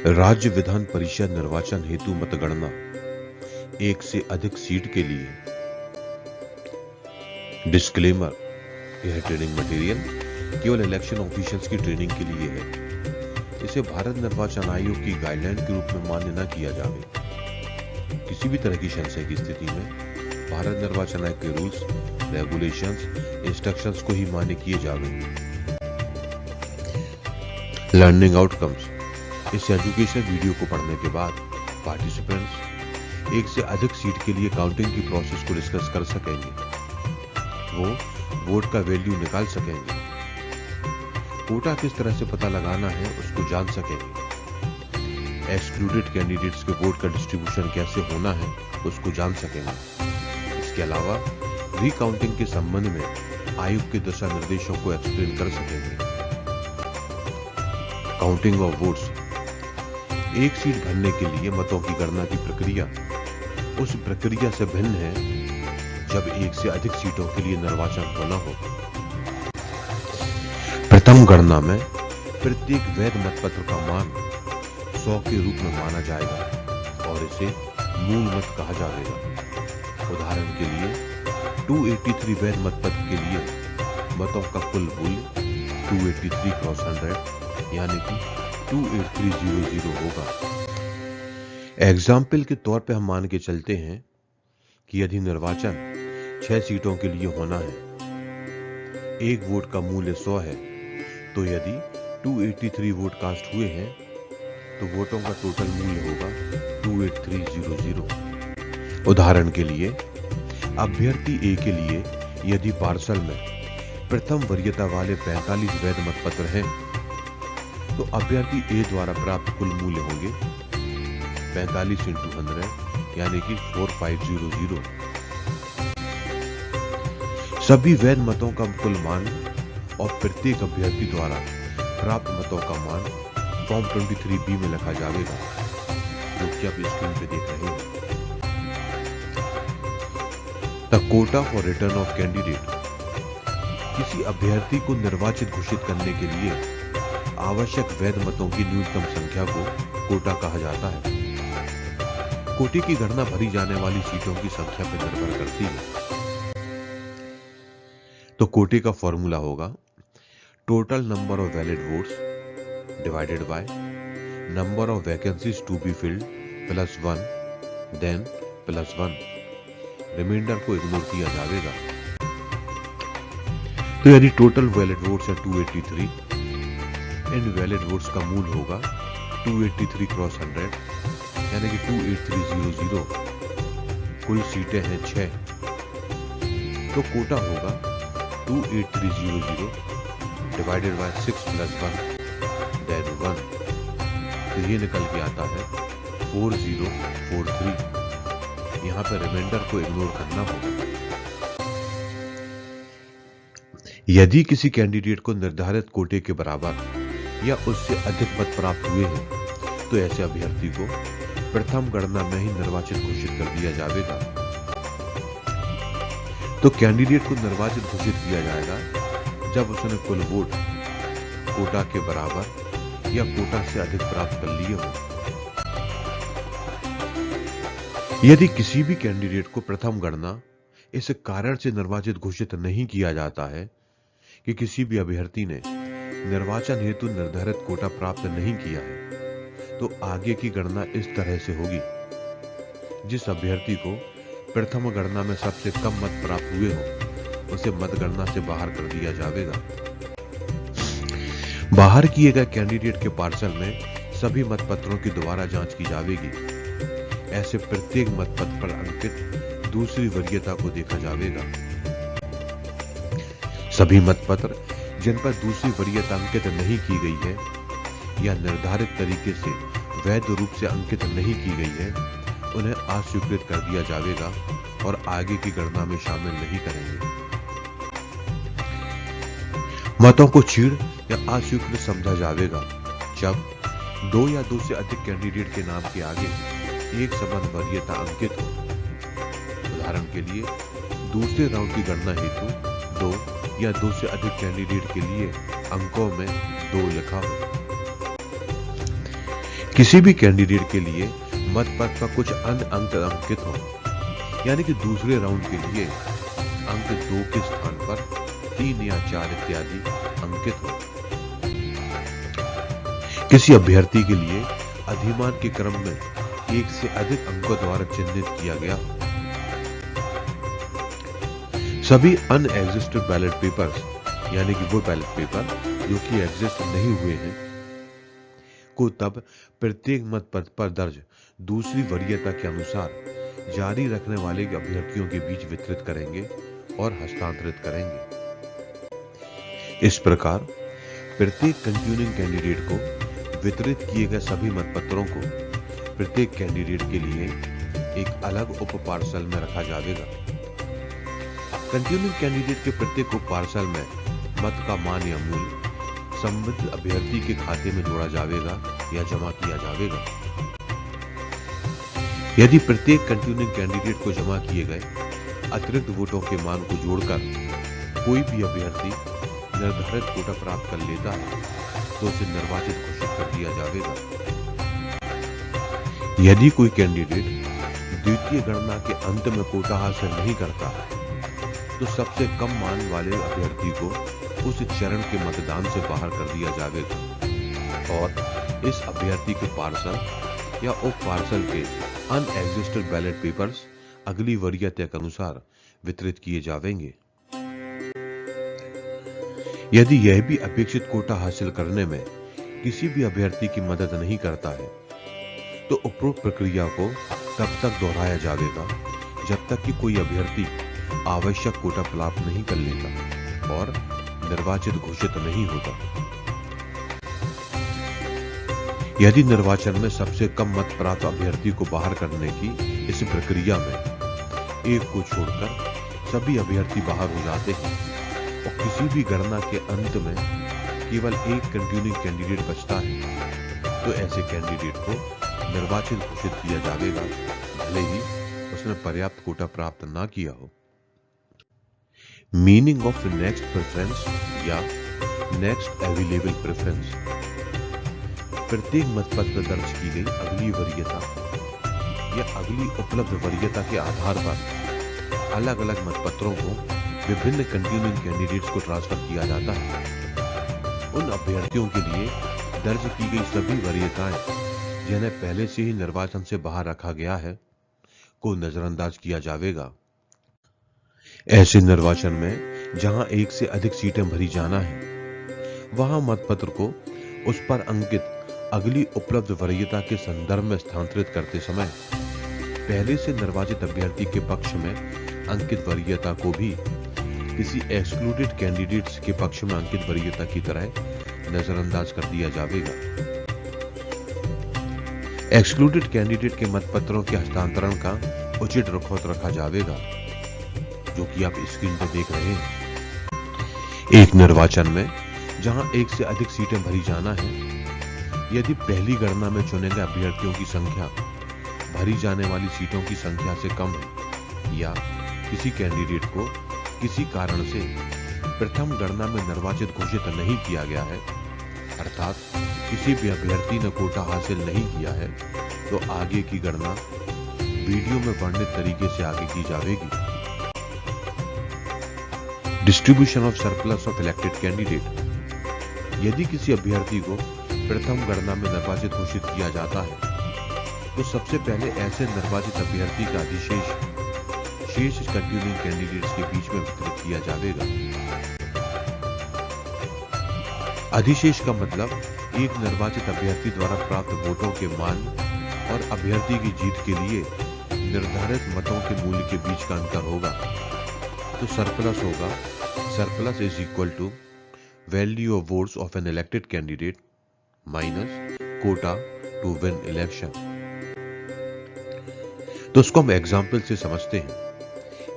राज्य विधान परिषद निर्वाचन हेतु मतगणना एक से अधिक सीट के लिए। डिस्क्लेमर, यह ट्रेनिंग मटेरियल केवल इलेक्शन ऑफिशियल्स की ट्रेनिंग के लिए है। इसे भारत निर्वाचन आयोग की गाइडलाइन के रूप में मान्य न किया जावे। किसी भी तरह की संशय की स्थिति में भारत निर्वाचन आयोग के रूल्स, रेगुलेशंस, इंस्ट्रक्शंस को ही मान्य किए जावे। Learning outcomes. इस एजुकेशन वीडियो को पढ़ने के बाद पार्टिसिपेंट्स एक से अधिक सीट के लिए काउंटिंग की प्रोसेस को डिस्कस कर सकेंगे। वो वोट का वैल्यू निकाल सकेंगे। कोटा किस तरह से पता लगाना है उसको जान सकेंगे। एक्सक्लूडेड कैंडिडेट्स के वोट का डिस्ट्रीब्यूशन कैसे होना है उसको जान सकेंगे। इसके अलावा रीकाउंटिंग के संबंध में आयोग के दिशा निर्देशों को एक्सप्लेन कर सकेंगे। Counting of votes. एक सीट भरने के लिए मतों की गणना की प्रक्रिया उस प्रक्रिया से भिन्न है जब एक से अधिक सीटों के लिए निर्वाचन होना हो। प्रथम गणना में प्रत्येक वैध मतपत्र का मान 100 के रूप में माना जाएगा और इसे मूल मत कहा जाएगा। उदाहरण के लिए 283 वैध मतपत्र के लिए मतों का कुल मूल्य 283 क्रॉस 100 यानी कि 28300 होगा। एग्जाम्पल के तौर पे हम मान के चलते हैं कि यदि निर्वाचन 6 सीटों के लिए होना है, एक वोट का मूल्य 100 है, तो यदि 283 वोट कास्ट हुए हैं तो वोटों का टोटल मूल्य होगा 28300। उदाहरण के लिए अभ्यर्थी ए के लिए यदि पार्सल में प्रथम वरीयता वाले 45 वैध मतपत्र हैं तो अभ्यर्थी ए द्वारा प्राप्त कुल मूल्य होंगे 45 × 100 यानी कि 4500। सभी वैध मतों का कुल मान और प्रत्येक अभ्यर्थी द्वारा प्राप्त मतों का मान फॉर्म 23B में लिखा जाएगा, जो कि आप स्क्रीन पे देख रहे हैं। The Kota for return of candidate. किसी अभ्यर्थी को निर्वाचित घोषित करने के लिए आवश्यक वैध मतों की न्यूनतम संख्या को कोटा कहा जाता है। कोटे की गणना भरी जाने वाली सीटों की संख्या पर निर्भर करती है। तो कोटे का फॉर्मूला होगा total number of valid votes divided by number of vacancies to be filled plus 1 then plus 1। Reminder को इग्नोर किया जाएगा। तो यदि टोटल वैलिड वोट्स है 283, इनवैलिड वोट्स का मूल होगा 283 क्रॉस 100 यानी कि 28300। कुल सीटें हैं 6, तो कोटा होगा 28300 डिवाइडेड बाय 6 + 1 देन 1। तो ये निकल के आता है 4043। यहाँ पे रिमाइंडर को इग्नोर करना होगा। यदि किसी कैंडिडेट को निर्धारित कोटे के बराबर या उससे अधिक मत प्राप्त हुए हैं तो ऐसे अभ्यर्थी को प्रथम गणना में ही निर्वाचित घोषित कर दिया जाएगा। तो कैंडिडेट को निर्वाचित घोषित किया जाएगा जब उसने कुल वोट कोटा के बराबर या कोटा से अधिक प्राप्त कर लिए हो। यदि किसी भी कैंडिडेट को प्रथम गणना इस कारण से निर्वाचित घोषित नहीं किया जाता है कि किसी भी अभ्यर्थी ने निर्वाचन हेतु निर्धारित कोटा प्राप्त नहीं किया है, तो आगे की गणना इस तरह से होगी। जिस अभ्यर्थी को प्रथम गणना में सबसे कम मत प्राप्त हुए हो उसे मतगणना से बाहर कर दिया जाएगा। बाहर किए गए कैंडिडेट के पार्सल में सभी मतपत्रों की दोबारा जांच की जाएगी। ऐसे प्रत्येक मतपत्र पर अंकित दूसरी वरीयता को देखा जाएगा। सभी मतपत्र जिन पर दूसरी वरीयता अंकित नहीं की गई है या निर्धारित तरीके से वैध रूप से अंकित नहीं की गई है, उन्हें अस्वीकृत कर दिया जाएगा और आगे की गणना में शामिल नहीं करेंगे। मतों को छीड़ या अस्वीकृत समझा जाएगा जब 2 या 2 से अधिक कैंडिडेट के नाम के आगे एक समान वरीयता अंकित हो। उदाहरण के लिए दूसरे राउंड की गणना हेतु 2 या 2 से अधिक कैंडिडेट के लिए अंकों में 2 लिखा हो। किसी भी कैंडिडेट के लिए मतपत्र पर कुछ अन्य अंक अंकित हो, यानी कि दूसरे राउंड के लिए अंक 2 के स्थान पर 3 या 4 इत्यादि अंकित हो। किसी अभ्यर्थी के लिए अधिमान के क्रम में एक से अधिक अंकों द्वारा चिन्हित किया गया हो। सभी अनएग्जिस्टेड बैलेट पेपर्स, यानी कि वो बैलेट पेपर जो कि एग्जिस्ट नहीं हुए हैं, को तब प्रत्येक मतपत्र पर दर्ज दूसरी वरीयता के अनुसार जारी रखने वाले अभ्यर्थियों के बीच वितरित करेंगे और हस्तांतरित करेंगे। इस प्रकार प्रत्येक कंटिन्यूइंग कैंडिडेट को वितरित किए गए सभी मतपत्रों को प्रत्येक कैंडिडेट के लिए एक अलग उप पार्सल में रखा जाएगा। कंटिन्यूइंग कैंडिडेट के प्रत्येक उप पार्सल में मत का मान या मूल्य संबंधित अभ्यर्थी के खाते में जोड़ा जाएगा या जमा किया जाएगा। यदि प्रत्येक कंटिन्यूइंग कैंडिडेट को जमा किए गए अतिरिक्त वोटों के मान को जोड़कर कोई भी अभ्यर्थी निर्धारित कोटा प्राप्त कर लेता है तो उसे निर्वाचित घोषित कर दिया जाएगा। यदि कोई कैंडिडेट द्वितीय गणना के अंत में कोटा हासिल नहीं करता तो सबसे कम मान वाले अभ्यर्थी को उस चरण के मतदान से बाहर कर दिया जाएगा और इस अभ्यर्थी के पार्सल या उप पार्सल के अनएग्जिस्टेड बैलेट पेपर्स अगली वरीयता के अनुसार वितरित किए जाएंगे। यदि यह भी अपेक्षित कोटा हासिल करने में किसी भी अभ्यर्थी की मदद नहीं करता है तो उपरोक्त प्रक्रिया को तब तक दोहराया जाएगा जब तक कि कोई अभ्यर्थी आवश्यक कोटा प्राप्त नहीं कर लेता और निर्वाचित घोषित नहीं होता। यदि निर्वाचन में सबसे कम मत प्राप्त अभ्यर्थी को बाहर करने की इस प्रक्रिया में एक को छोड़कर सभी अभ्यर्थी बाहर हो जाते हैं और किसी भी गणना के अंत में केवल एक कंटिन्यूइंग कैंडिडेट बचता है तो ऐसे कैंडिडेट को निर्वाचित घोषित किया जाएगा भले ही उसने पर्याप्त कोटा प्राप्त ना किया हो। मीनिंग ऑफ नेक्स्ट प्रेफरेंस या नेक्स्ट अवेलेबल प्रेफरेंस। प्रत्येक मतपत्र दर्ज की गई अगली वरीयता या अगली उपलब्ध वरीयता के आधार पर अलग अलग मतपत्रों को विभिन्न कंटिन्यूइंग कैंडिडेट्स को ट्रांसफर किया जाता है। उन अभ्यर्थियों के लिए दर्ज की गई सभी वरीयताएं जिन्हें पहले से ही निर्वाचन से बाहर रखा गया है को नजरअंदाज किया जाएगा। ऐसे निर्वाचन में जहां एक से अधिक सीटें भरी जाना है वहां मतपत्र को उस पर अंकित अगली उपलब्ध वरीयता के संदर्भ में स्थानांतरित करते समय पहले से निर्वाचित अभ्यर्थी के पक्ष में अंकित वरीयता को भी किसी एक्सक्लूडेड कैंडिडेट्स के पक्ष में अंकित वरीयता की तरह नजरअंदाज कर दिया जाएगा। एक्सक्लूडेड कैंडिडेट के मतपत्रों के हस्तांतरण का उचित रुखौत रखा जाएगा, जो कि आप स्क्रीन पर देख रहे हैं। एक निर्वाचन में जहां एक से अधिक सीटें भरी जाना है, यदि पहली गणना में चुने गए अभ्यर्थियों की संख्या भरी जाने वाली सीटों की संख्या से कम है या किसी कैंडिडेट को किसी कारण से प्रथम गणना में निर्वाचित घोषित नहीं किया गया है, अर्थात किसी भी अभ्यर्थी ने कोटा हासिल नहीं किया है, तो आगे की गणना वीडियो में वर्णित तरीके से आगे की जाएगी। Distribution of surplus of elected candidate. यदि किसी अभ्यर्थी को प्रथम गणना में निर्वाचित घोषित किया जाता है तो सबसे पहले ऐसे निर्वाचित अभ्यर्थी का अधिशेष शेष कंटिन्यूइंग कैंडिडेट्स के बीच में वितरित किया जाएगा। अधिशेष का मतलब एक निर्वाचित अभ्यर्थी द्वारा प्राप्त वोटों के मान और अभ्यर्थी की जीत के लिए निर्धारित मतों के मूल्य के बीच का अंतर होगा। तो सरप्लस होगा, surplus is equal to value of votes of an elected candidate minus quota to win election. तो उसको हम एग्जाम्पल से समझते हैं।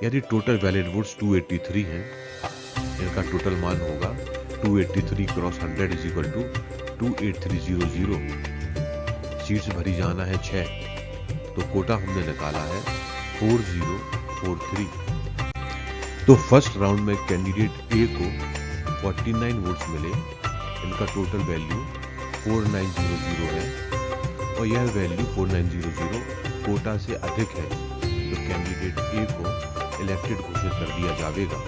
यदि टोटल वैलिड वोट्स 283 हैं, इनका टोटल मान होगा 283 cross 100 is equal to 28300। Seats भरी जाना है 6, तो कोटा हमने निकाला है 4043। तो फर्स्ट राउंड में कैंडिडेट ए को 49 वोट्स मिले, इनका टोटल वैल्यू 4900 है, और और यह वैल्यू 4900 कोटा से अधिक है तो कैंडिडेट ए को इलेक्टेड घोषित कर दिया जाएगा।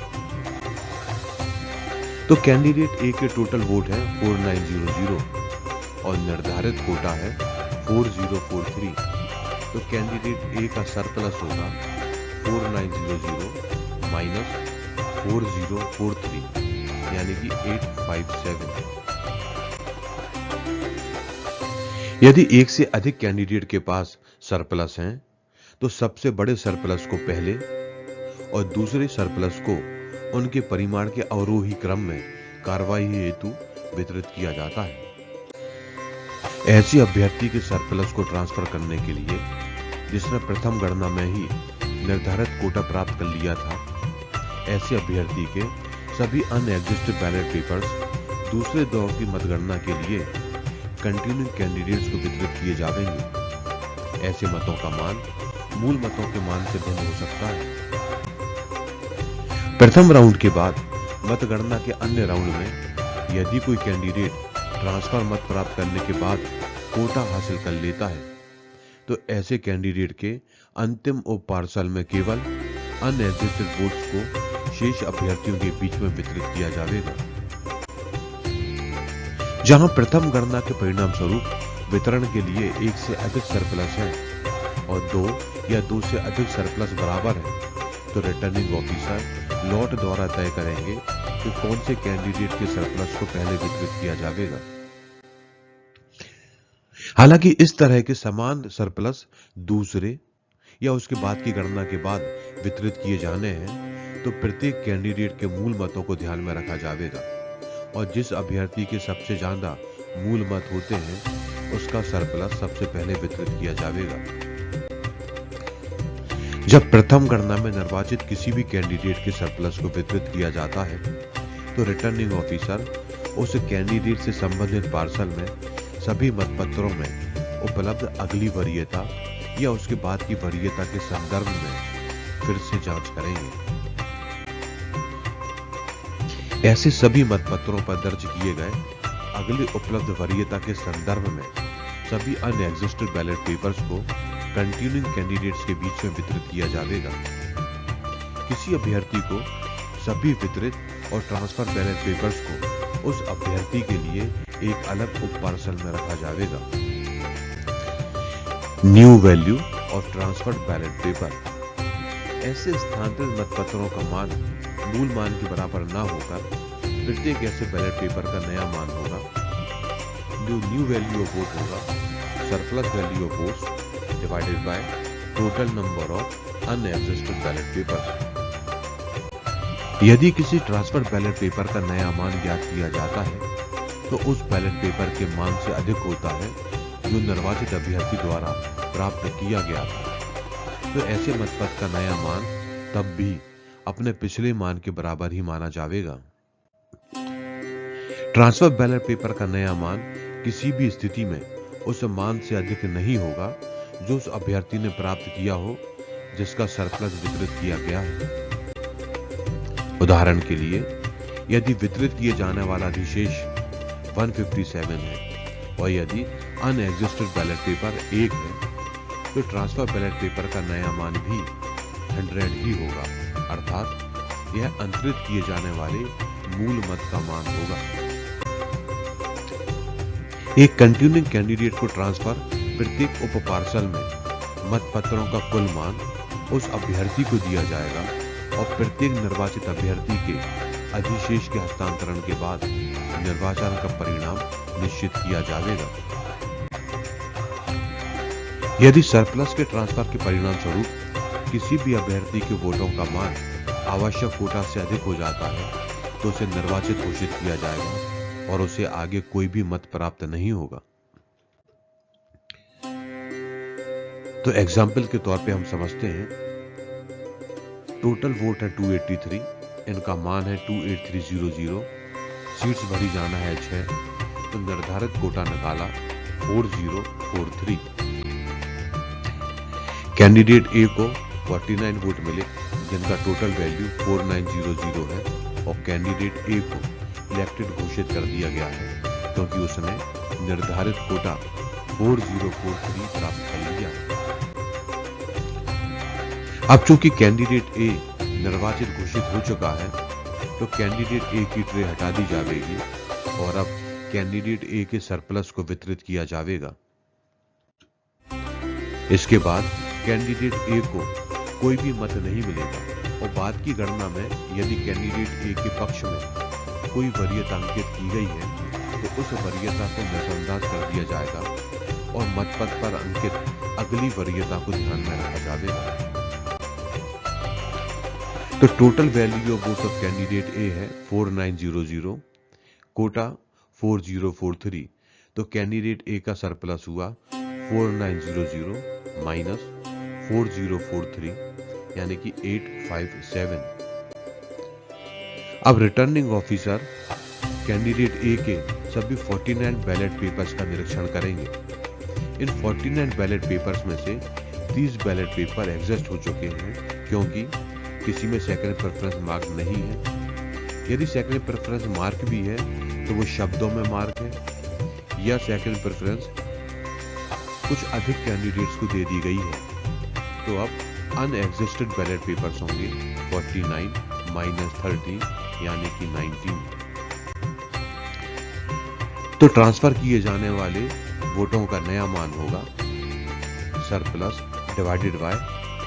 तो कैंडिडेट ए के टोटल वोट है 4900 और निर्धारित कोटा है 4043, तो कैंडिडेट ए का सरप्लस होगा 4900 माइनस 4043 यानी कि 857। यदि एक से अधिक कैंडिडेट के पास सरप्लस हैं तो सबसे बड़े सरप्लस को पहले और दूसरे सरप्लस को उनके परिमाण के अवरोही क्रम में कार्रवाई हेतु वितरित किया जाता है। ऐसे अभ्यर्थी के सरप्लस को ट्रांसफर करने के लिए जिसने प्रथम गणना में ही निर्धारित कोटा प्राप्त कर लिया था, ऐसे अभ्यर्थी के सभी अनएग्जिस्टेड बैलेट पेपर्स दूसरे दौर की मतगणना के लिए कंटिन्यूइंग कैंडिडेट्स को वितरित किए जाएंगे। ऐसे मतों का मान मूल मतों के मान से भिन्न हो सकता है। प्रथम राउंड के बाद मतगणना के अन्य राउंड में यदि कोई कैंडिडेट ट्रांसफर मत प्राप्त करने के बाद कोटा हासिल कर लेता है तो ऐसे कैंडिडेट के अंतिम उप पार्सल में केवल अनएग्जिस्टेड वोट्स को शेष अभ्यर्थियों के बीच में वितरित किया जाएगा। जहां प्रथम गणना के परिणाम स्वरूप वितरण के लिए एक से अधिक सरप्लस है और दो से अधिक सरप्लस बराबर है तो रिटर्निंग ऑफिसर लॉट द्वारा तय करेंगे कि कौन से कैंडिडेट के सरप्लस को पहले वितरित किया जाएगा। हालांकि इस तरह के समान सरप्लस दूसरे या उसके बाद की गणना के बाद वितरित किए जाने हैं तो प्रत्येक कैंडिडेट के मूल मतों को ध्यान में रखा जाएगा और जिस अभ्यर्थी के सबसे ज्यादा मूल मत होते हैं उसका सरप्लस सबसे पहले वितरित किया जाएगा। जब प्रथम गणना में निर्वाचित किसी भी कैंडिडेट के सरप्लस को वितरित किया जाता है तो रिटर्निंग ऑफिसर उस कैंडिडेट से संबंधित पार्सल में सभी मतपत्रों में उपलब्ध अगली वरीयता या उसके बाद की वरीयता के संदर्भ में फिर से जांच करेंगे। ऐसे सभी मतपत्रों पर दर्ज किए गए अगले उपलब्ध वरीयता के संदर्भ में सभी अनएग्जिस्टेड बैलेट पेपर्स को कंटिन्यूइंग कैंडिडेट्स के बीच में वितरित किया जाएगा। किसी अभ्यर्थी को सभी वितरित और ट्रांसफर बैलेट पेपर्स को उस अभ्यर्थी के लिए एक अलग उप पार्सल में रखा जाएगा। New value of transferred ballot paper. ऐसे स्थानांतरित मतपत्रों का मान मूल मान के बराबर ना होकर प्रत्येक ऐसे बैलेट पेपर का नया मान होगा। जो न्यू वैल्यू ऑफ वोट होगा surplus value of votes divided by total number of unexhausted ballot papers. यदि किसी ट्रांसफर बैलेट पेपर का नया मान ज्ञात किया जाता है तो उस बैलेट पेपर के मान से अधिक होता है जो निर्वाचित अभ्यर्थी द्वारा प्राप्त किया गया था तो ऐसे मतपत्र का नया मान तब भी अपने पिछले मान के बराबर ही माना जाएगा। ट्रांसफर बैलेट पेपर का नया मान किसी भी स्थिति में उस मान से अधिक नहीं होगा जो उस अभ्यर्थी ने प्राप्त किया हो जिसका सरप्लस वितरित किया गया है। उदाहरण के लिए यदि वितरित किए जाने वाला अधिशेष 157 है और यदि अनएग्जिस्टेड बैलेट पेपर 1 है तो ट्रांसफर बैलेट पेपर का नया मान भी 100 ही होगा, अर्थात यह अंतरित किए जाने वाले मूल मत का मान होगा। एक कंटिन्यूइंग कैंडिडेट को ट्रांसफर प्रत्येक उप पार्सल में मतपत्रों का कुल मान उस अभ्यर्थी को दिया जाएगा और प्रत्येक निर्वाचित अभ्यर्थी के अधिशेष के हस्तांतरण के बाद निर्वाचन का परिणाम निश्चित किया जाएगा। यदि सरप्लस के ट्रांसफर के परिणाम स्वरूप किसी भी अभ्यर्थी के वोटों का मान आवश्यक कोटा से अधिक हो जाता है तो उसे निर्वाचित घोषित किया जाएगा और उसे आगे कोई भी मत प्राप्त नहीं होगा। तो एग्जाम्पल के तौर पे हम समझते हैं टोटल वोट है 283, इनका मान है 28300, सीट्स भरी जाना है 6, तो निर्धारित कोटा निकाला 4043। कैंडिडेट ए को 49 वोट मिले जिनका टोटल वैल्यू 4900 है और कैंडिडेट ए को इलेक्टेड घोषित कर दिया गया है क्योंकि उसने निर्धारित कोटा 4043 प्राप्त कर लिया। अब चूंकि कैंडिडेट ए निर्वाचित घोषित हो चुका है, तो कैंडिडेट ए की ट्रे हटा दी जाएगी और अब कैंडिडेट ए के सरप्लस को वितरित किया जाएगा। इसके बाद कैंडिडेट ए को कोई भी मत नहीं मिलेगा और बाद की गणना में यदि कैंडिडेट ए के पक्ष में कोई वरीयता अंकित की गई है तो उस वरीयता को नजरअंदाज कर दिया जाएगा और मतपत्र पर अंकित अगली वरीयता को ध्यान में रखा जाएगा। तो total value of votes of candidate A है 4900, कोटा 4043। तो कैंडिडेट ए का सरप्लस हुआ 4900 माइनस 4043 यानी कि 857। अब रिटर्निंग ऑफिसर कैंडिडेट ए के सभी 49 बैलेट पेपर्स का निरीक्षण करेंगे। इन 49 बैलेट पेपर्स में से 30 बैलेट पेपर एग्जिस्ट हो चुके हैं क्योंकि किसी में सेकंड प्रेफरेंस मार्क नहीं है। यदि सेकंड प्रेफरेंस मार्क भी है तो वो शब्दों में मार्क है या सेकंड प्रेफरेंस कुछ अधिक कैंडिडेट्स को दे दी गई है। तो अब अनएग्जिस्टेड बैलेट पेपर्स होंगे 49 माइनस 30 यानी कि 19। तो ट्रांसफर किए जाने वाले वोटों का नया मान होगा surplus divided by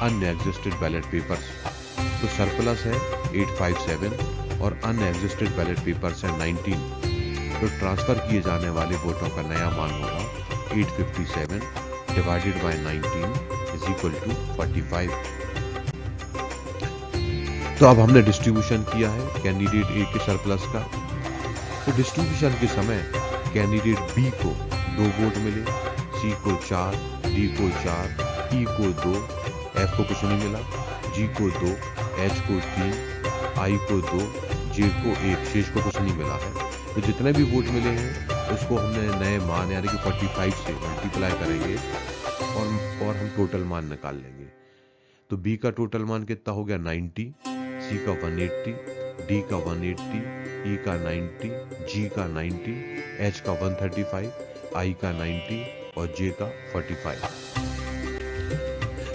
unexhausted ballot papers. तो सरप्लस है 857 और अनएग्जिस्टेड बैलेट पेपर्स है 19। तो ट्रांसफर किए जाने वाले वोटों का नया मान होगा 857 divided by 19 is equal to 45। तो अब हमने डिस्ट्रीब्यूशन किया है कैंडिडेट ए के सरप्लस का। तो डिस्ट्रीब्यूशन के समय कैंडिडेट बी को 2 वोट मिले, सी को 4, डी को 4, ई को 2, एफ को कुछ नहीं मिला, जी को 2, एच को 3, आई को 2, जे को 1, शेष को कुछ नहीं मिला है। तो जितने भी वोट मिले हैं उसको हमने नए मान यानी कि 45 से मल्टीप्लाई करेंगे और हम टोटल मान निकाल लेंगे। तो बी का टोटल मान कितना हो गया 90, सी का 180, डी का 180, ई का 90, जी का 90, एच का 135, आई का 90 और जे का 45।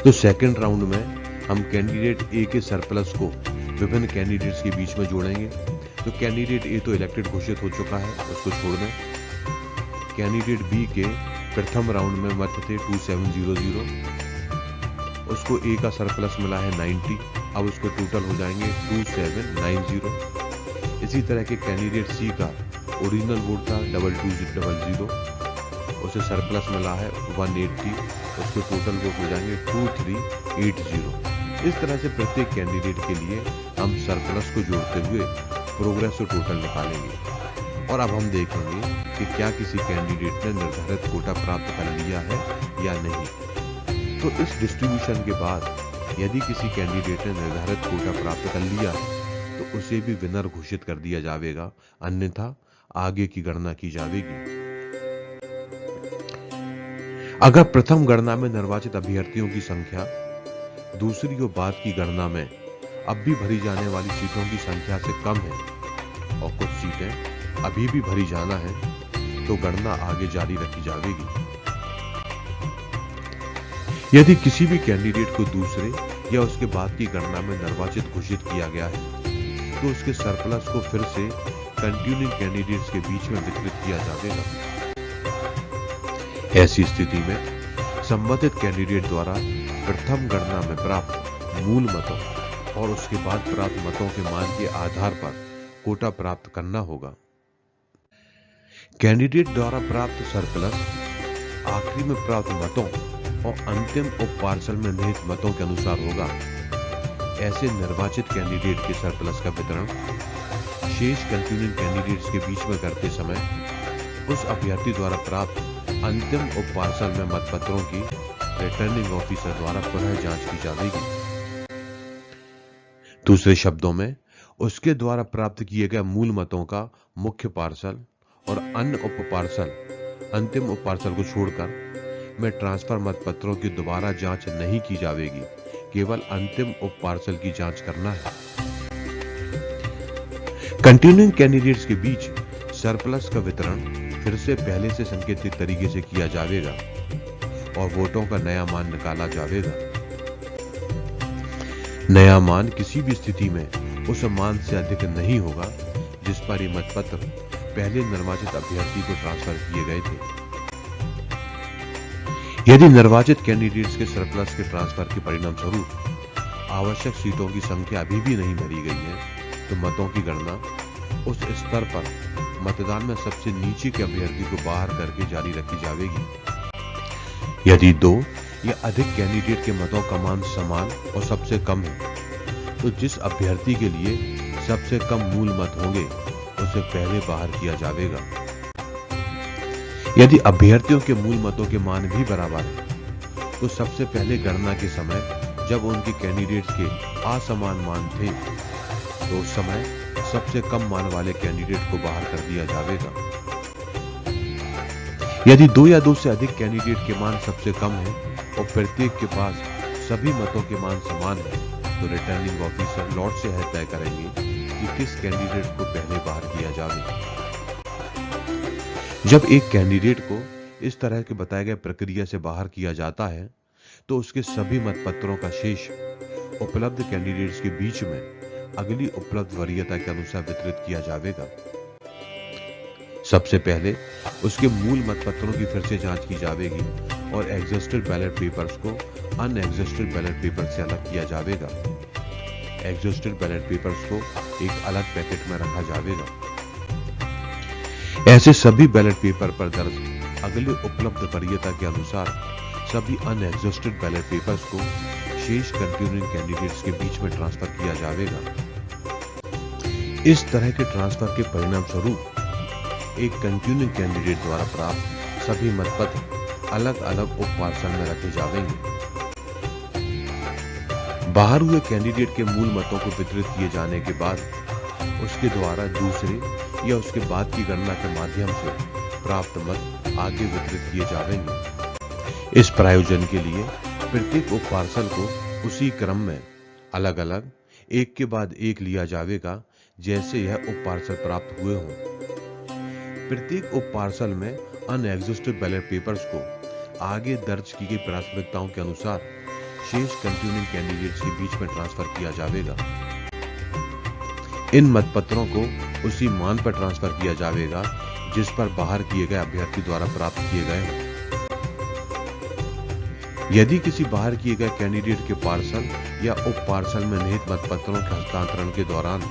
तो सेकेंड राउंड में हम कैंडिडेट ए के सरप्लस को विभिन्न कैंडिडेट्स के बीच में जोड़ेंगे। तो कैंडिडेट ए तो इलेक्टेड घोषित हो चुका है, उसको छोड़ दें। कैंडिडेट बी के प्रथम राउंड में मत थे 2700, उसको ए का सरप्लस मिला है 90, अब उसको टोटल हो जाएंगे 2790। इसी तरह के कैंडिडेट सी का ओरिजिनल वोट था 2200, उसे सरप्लस मिला है 180, उसके टोटल वोट हो जाएंगे 2380। इस तरह से प्रत्येक कैंडिडेट के लिए हम सरप्लस को जोड़ते हुए प्रोग्रेस और टोटल निकालेंगे और अब हम देखेंगे कि क्या किसी कैंडिडेट ने निर्धारित कोटा प्राप्त कर लिया है या नहीं। तो इस डिस्ट्रीब्यूशन के बाद यदि किसी कैंडिडेट ने निर्धारित कोटा प्राप्त कर लिया है तो उसे भी विनर घोषित कर दिया जाएगा, अन्यथा आगे की गणना की जाएगी। अगर प्रथम गणना में निर्वाचित अभ्यर्थियों की संख्या दूसरी और बाद की गणना में अब भी भरी जाने वाली सीटों की संख्या से कम है और कुछ सीटें अभी भी भरी जाना है तो गणना आगे जारी रखी जाएगी। यदि किसी भी कैंडिडेट को दूसरे या उसके बाद की गणना में निर्वाचित घोषित किया गया है तो उसके सरप्लस को फिर से कंटिन्यूइंग कैंडिडेट्स के बीच में वितरित किया जाएगा। ऐसी स्थिति में संबंधित कैंडिडेट द्वारा प्रथम गणना में प्राप्त मूल मतों और उसके बाद प्राप्त मतों के मान के आधार पर कोटा प्राप्त करना होगा। कैंडिडेट द्वारा प्राप्त सरप्लस आखिरी में प्राप्त मतों और अंतिम उप पार्सल में निहित मतों के अनुसार होगा। ऐसे निर्वाचित कैंडिडेट के सरप्लस का वितरण शेष कंटिन्यूइंग कैंडिडेट्स के बीच में करते समय उस अभ्यर्थी द्वारा प्राप्त अंतिम उप पार्सल में मतपत्रों की रिटर्निंग ऑफिसर द्वारा पुनः जांच की जाएगी। दूसरे शब्दों में उसके द्वारा प्राप्त किए गए मूल मतों का मुख्य पार्सल और अन्य उप पार्सल अंतिम उप पार्सल को छोड़कर में ट्रांसफर मतपत्रों की दोबारा जांच नहीं की जाएगी, केवल अंतिम उप पार्सल की जांच करना है। कंटिन्यूइंग कैंडिडेट्स के बीच सरप्लस का वितरण फिर से पहले से संकेतित तरीके से किया जाएगा। और वोटों का नया मान निकाला जाएगा। नया मान किसी भी स्थिति में उस मान से अधिक नहीं होगा जिस पर ये मतपत्र पहले निर्वाचित अभ्यर्थी को ट्रांसफर किए गए थे। यदि निर्वाचित कैंडिडेट्स के सरप्लस के ट्रांसफर के परिणाम स्वरूप आवश्यक सीटों की संख्या अभी भी नहीं भरी गई है, तो मतों की गणना उस स्तर पर मतदान में सबसे नीचे के अभ्यर्थी को बाहर करके जारी रखी जाएगी। यदि 2 या अधिक कैंडिडेट के मतों का मान समान और सबसे कम है, तो जिस अभ्यर्थी के लिए सबसे कम मूल मत होंगे उसे पहले बाहर किया जाएगा। यदि अभ्यर्थियों के मूल मतों के मान भी बराबर है, तो सबसे पहले गणना के समय जब उनके कैंडिडेट्स के असमान मान थे, तो उस समय सबसे कम मान वाले कैंडिडेट को बाहर कर दिया जाएगा। यदि 2 या 2 से अधिक कैंडिडेट के मान सबसे कम है और प्रत्येक के पास सभी मतों के मान समान है, तो रिटर्निंग ऑफिसर लॉर्ड से तय करेंगे कि किस कैंडिडेट को पहले बाहर किया जाए। जब एक कैंडिडेट को इस तरह के बताए गए प्रक्रिया से बाहर किया जाता है, तो उसके सभी मतपत्रों का शेष उपलब्ध कैंडिडेट्स के बीच में अगली उपलब्ध वरीयता के अनुसार वितरित किया जाएगा। सबसे पहले उसके मूल मतपत्रों की फिर से जांच की जाएगी और एग्जस्टेड बैलेट पेपर्स को अनएग्जस्टेड बैलेट पेपर से अलग किया जाएगा। एग्जस्टेड बैलेट पेपर्स को एक अलग पैकेट में रखा जाएगा। ऐसे सभी बैलेट पेपर पर दर्ज अगले उपलब्ध वरीयता के अनुसार सभी अनएग्जस्टेड बैलेट पेपर्स को शेष कंटिन्यूइंग कैंडिडेट्स के बीच में ट्रांसफर किया जाएगा। इस तरह के ट्रांसफर के परिणाम स्वरूप एक कंटिन्यूइंग कैंडिडेट द्वारा प्राप्त सभी मतपत्र अलग अलग उप पार्सल में रखे जाएंगे। बाहर हुए कैंडिडेट के मूल मतों को वितरित किए जाने के बाद उसके द्वारा दूसरे या उसके बाद की गणना के माध्यम से प्राप्त मत आगे वितरित किए जाएंगे। इस प्रयोजन के लिए प्रत्येक उप पार्सल को उसी क्रम में अलग अलग एक के बाद एक लिया जाएगा जैसे यह उप पार्सल प्राप्त हुए हों। प्रत्येक उप पार्सल में अनएग्जस्टेड बैलेट पेपर्स को आगे दर्ज की गई प्राथमिकताओं के अनुसार शेष कंटिन्यूइंग कैंडिडेट्स के बीच में ट्रांसफर किया जाएगा। इन मतपत्रों को उसी मान पर ट्रांसफर किया जाएगा जिस पर बाहर किए गए अभ्यर्थी द्वारा प्राप्त किए गए हों। यदि किसी बाहर किए गए कैंडिडेट के पार्सल या उप पार्सल में निहित मतपत्रों के हस्तांतरण के दौरान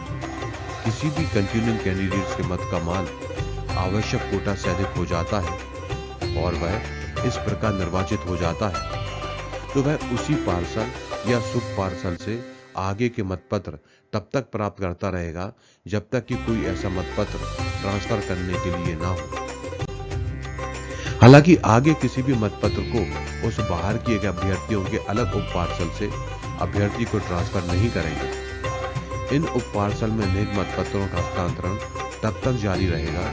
किसी भी कंटिन्यूइंग कैंडिडेट्स के मत का मान आवश्यक कोटा से अधिक हो जाता है और वह इस प्रकार निर्वाचित हो जाता है, तो वह उसी पार्सल या सुप पार्सल से आगे के मतपत्र तब तक प्राप्त करता रहेगा जब तक कि कोई ऐसा मतपत्र ट्रांसफर करने के लिए ना हो। हालांकि आगे किसी भी मतपत्र को उस बाहर किए गए अभ्यर्थियों के अलग उप पार्सल से अभ्यर्थी को ट्रांसफर नहीं करेंगे। इन उप पार्सल में निहित मतपत्रों का हस्तांतरण तब तक जारी रहेगा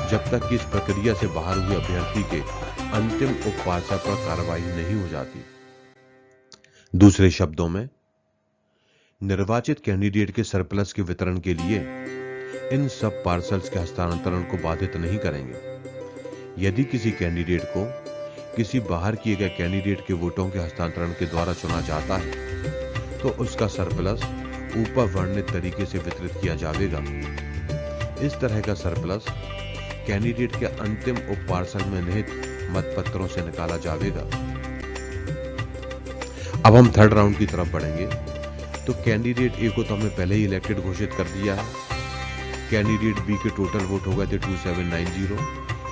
जब तक कि इस प्रक्रिया से बाहर हुए अभ्यर्थी के अंतिम उप पार्सल पर कार्रवाई नहीं हो जाती। दूसरे शब्दों में, निर्वाचित कैंडिडेट के सरप्लस के वितरण के लिए इन सब पार्सल्स के हस्तांतरण को बाधित नहीं करेंगे। यदि किसी कैंडिडेट को किसी बाहर किए गए कैंडिडेट के वोटों के हस्तांतरण के द्वारा चुना जाता है, तो उसका सरप्लस ऊपर वर्णित तरीके से वितरित किया जाएगा। इस तरह का सरप्लस कैंडिडेट के अंतिम उप पार्सल में निहित मतपत्रों से निकाला जाएगा। अब हम थर्ड राउंड की तरफ बढ़ेंगे। तो कैंडिडेट ए को तो हमने पहले ही इलेक्टेड घोषित कर दिया है। कैंडिडेट बी के टोटल वोट हो गए थे 2790,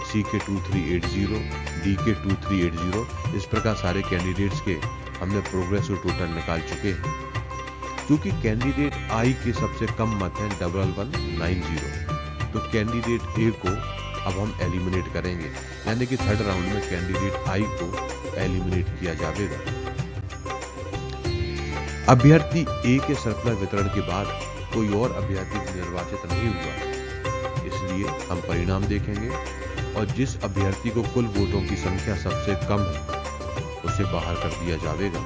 सी के 2380, डी के 2380। इस प्रकार सारे कैंडिडेट्स के हमने प्रोग्रेसिव टोटल निकाल चुके हैं। क्योंकि कैंडिडेट आई के सबसे कम मत हैं 1190, तो कैंडिडेट ए को अब हम एलिमिनेट करेंगे, यानी कि थर्ड राउंड में कैंडिडेट आई को एलिमिनेट किया जाएगा। अभ्यर्थी ए के सरप्लस वितरण के बाद कोई और अभ्यर्थी निर्वाचित नहीं हुआ, इसलिए हम परिणाम देखेंगे और जिस अभ्यर्थी को कुल वोटों की संख्या सबसे कम है उसे बाहर कर दिया जाएगा।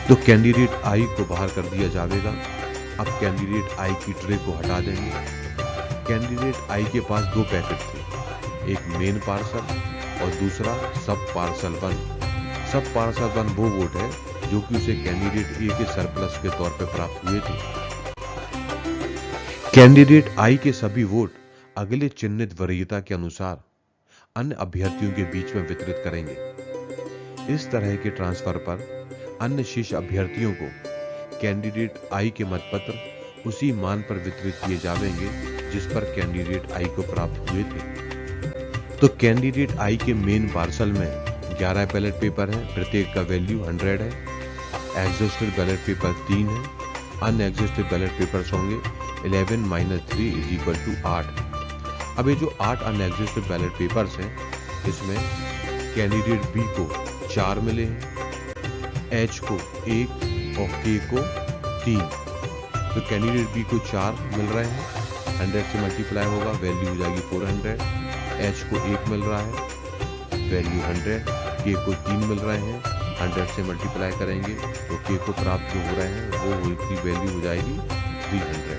तो कैंडिडेट आई को बाहर कर दिया जाएगा। अब कैंडिडेट आई की ट्रे को हटा देंगे। कैंडिडेट आई के पास 2 पैकेट थे, एक मेन पार्सल और दूसरा सब पार्सल 1। सब पार्सल 1 वो वोट है जो कि उसे कैंडिडेट ए के सरप्लस के तौर पर प्राप्त हुए थे। कैंडिडेट आई के सभी वोट अगले चिन्हित वरीयता के अनुसार अन्य अभ्यर्थियों के बीच में वितरित करेंगे। इस तरह के ट्रांसफर पर अन्य शेष अभ्यर्थियों को कैंडिडेट आई के मतपत्र उसी मान पर वितरित किए जाएंगे जिस पर कैंडिडेट आई को प्राप्त हुए थे। तो कैंडिडेट आई के मेन पार्सल में 11 बैलेट पेपर हैं, प्रत्येक का वैल्यू 100 है। एग्जॉस्टेड बैलेट पेपर 3 है। अनएग्जॉस्टेड बैलेट पेपर्स होंगे 11 - 3 = 8। अब ये जो 8 अनएग्जॉस्टेड बैलेट पेपर्स हैं, इसमें कैंडिडेट बी को 4 मिले हैं, एच को 1 और के को 3। तो कैंडिडेट बी को 4 मिल रहे हैं, 100 से मल्टीप्लाई होगा, वैल्यू हो जाएगी 400। एच को 1 मिल रहा है, वैल्यू 100। के को 3 मिल रहे हैं, 100 से मल्टीप्लाई करेंगे तो के को प्राप्त जो हो रहे हैं वो की वैल्यू हो जाएगी 300।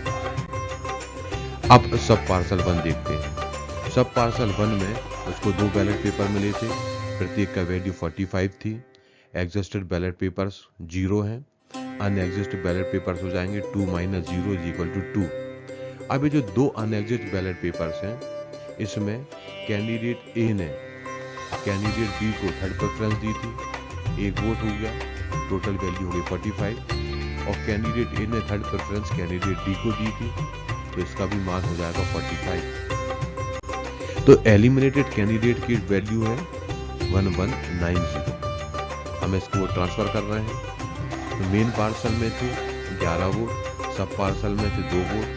अब सब पार्सल 1 देखते हैं। सब पार्सल 1 में उसको 2 बैलेट पेपर मिले थे, प्रत्येक का वैल्यू 45 थी। एग्जॉस्टेड बैलेट पेपर्स 0 हैं। अनएग्जॉस्टेड बैलेट पेपर्स हो जाएंगे 2 - 0 = 2। अब ये जो 2 अनएग्जॉस्टेड बैलेट पेपर्स हैं, इसमें कैंडिडेट ए ने कैंडिडेट बी को थर्ड प्रेफरेंस दी थी, 1 वोट हो गया, टोटल वैल्यू हो गई 45। और कैंडिडेट ए ने थर्ड प्रेफरेंस कैंडिडेट डी को दी थी, तो इसका भी मान हो जाएगा 45। तो एलिमिनेटेड कैंडिडेट की वैल्यू है 1190। हम इसको ट्रांसफर कर रहे हैं। तो मेन पार्सल में थे 11 वोट, सब पार्सल में थे 2 वोट।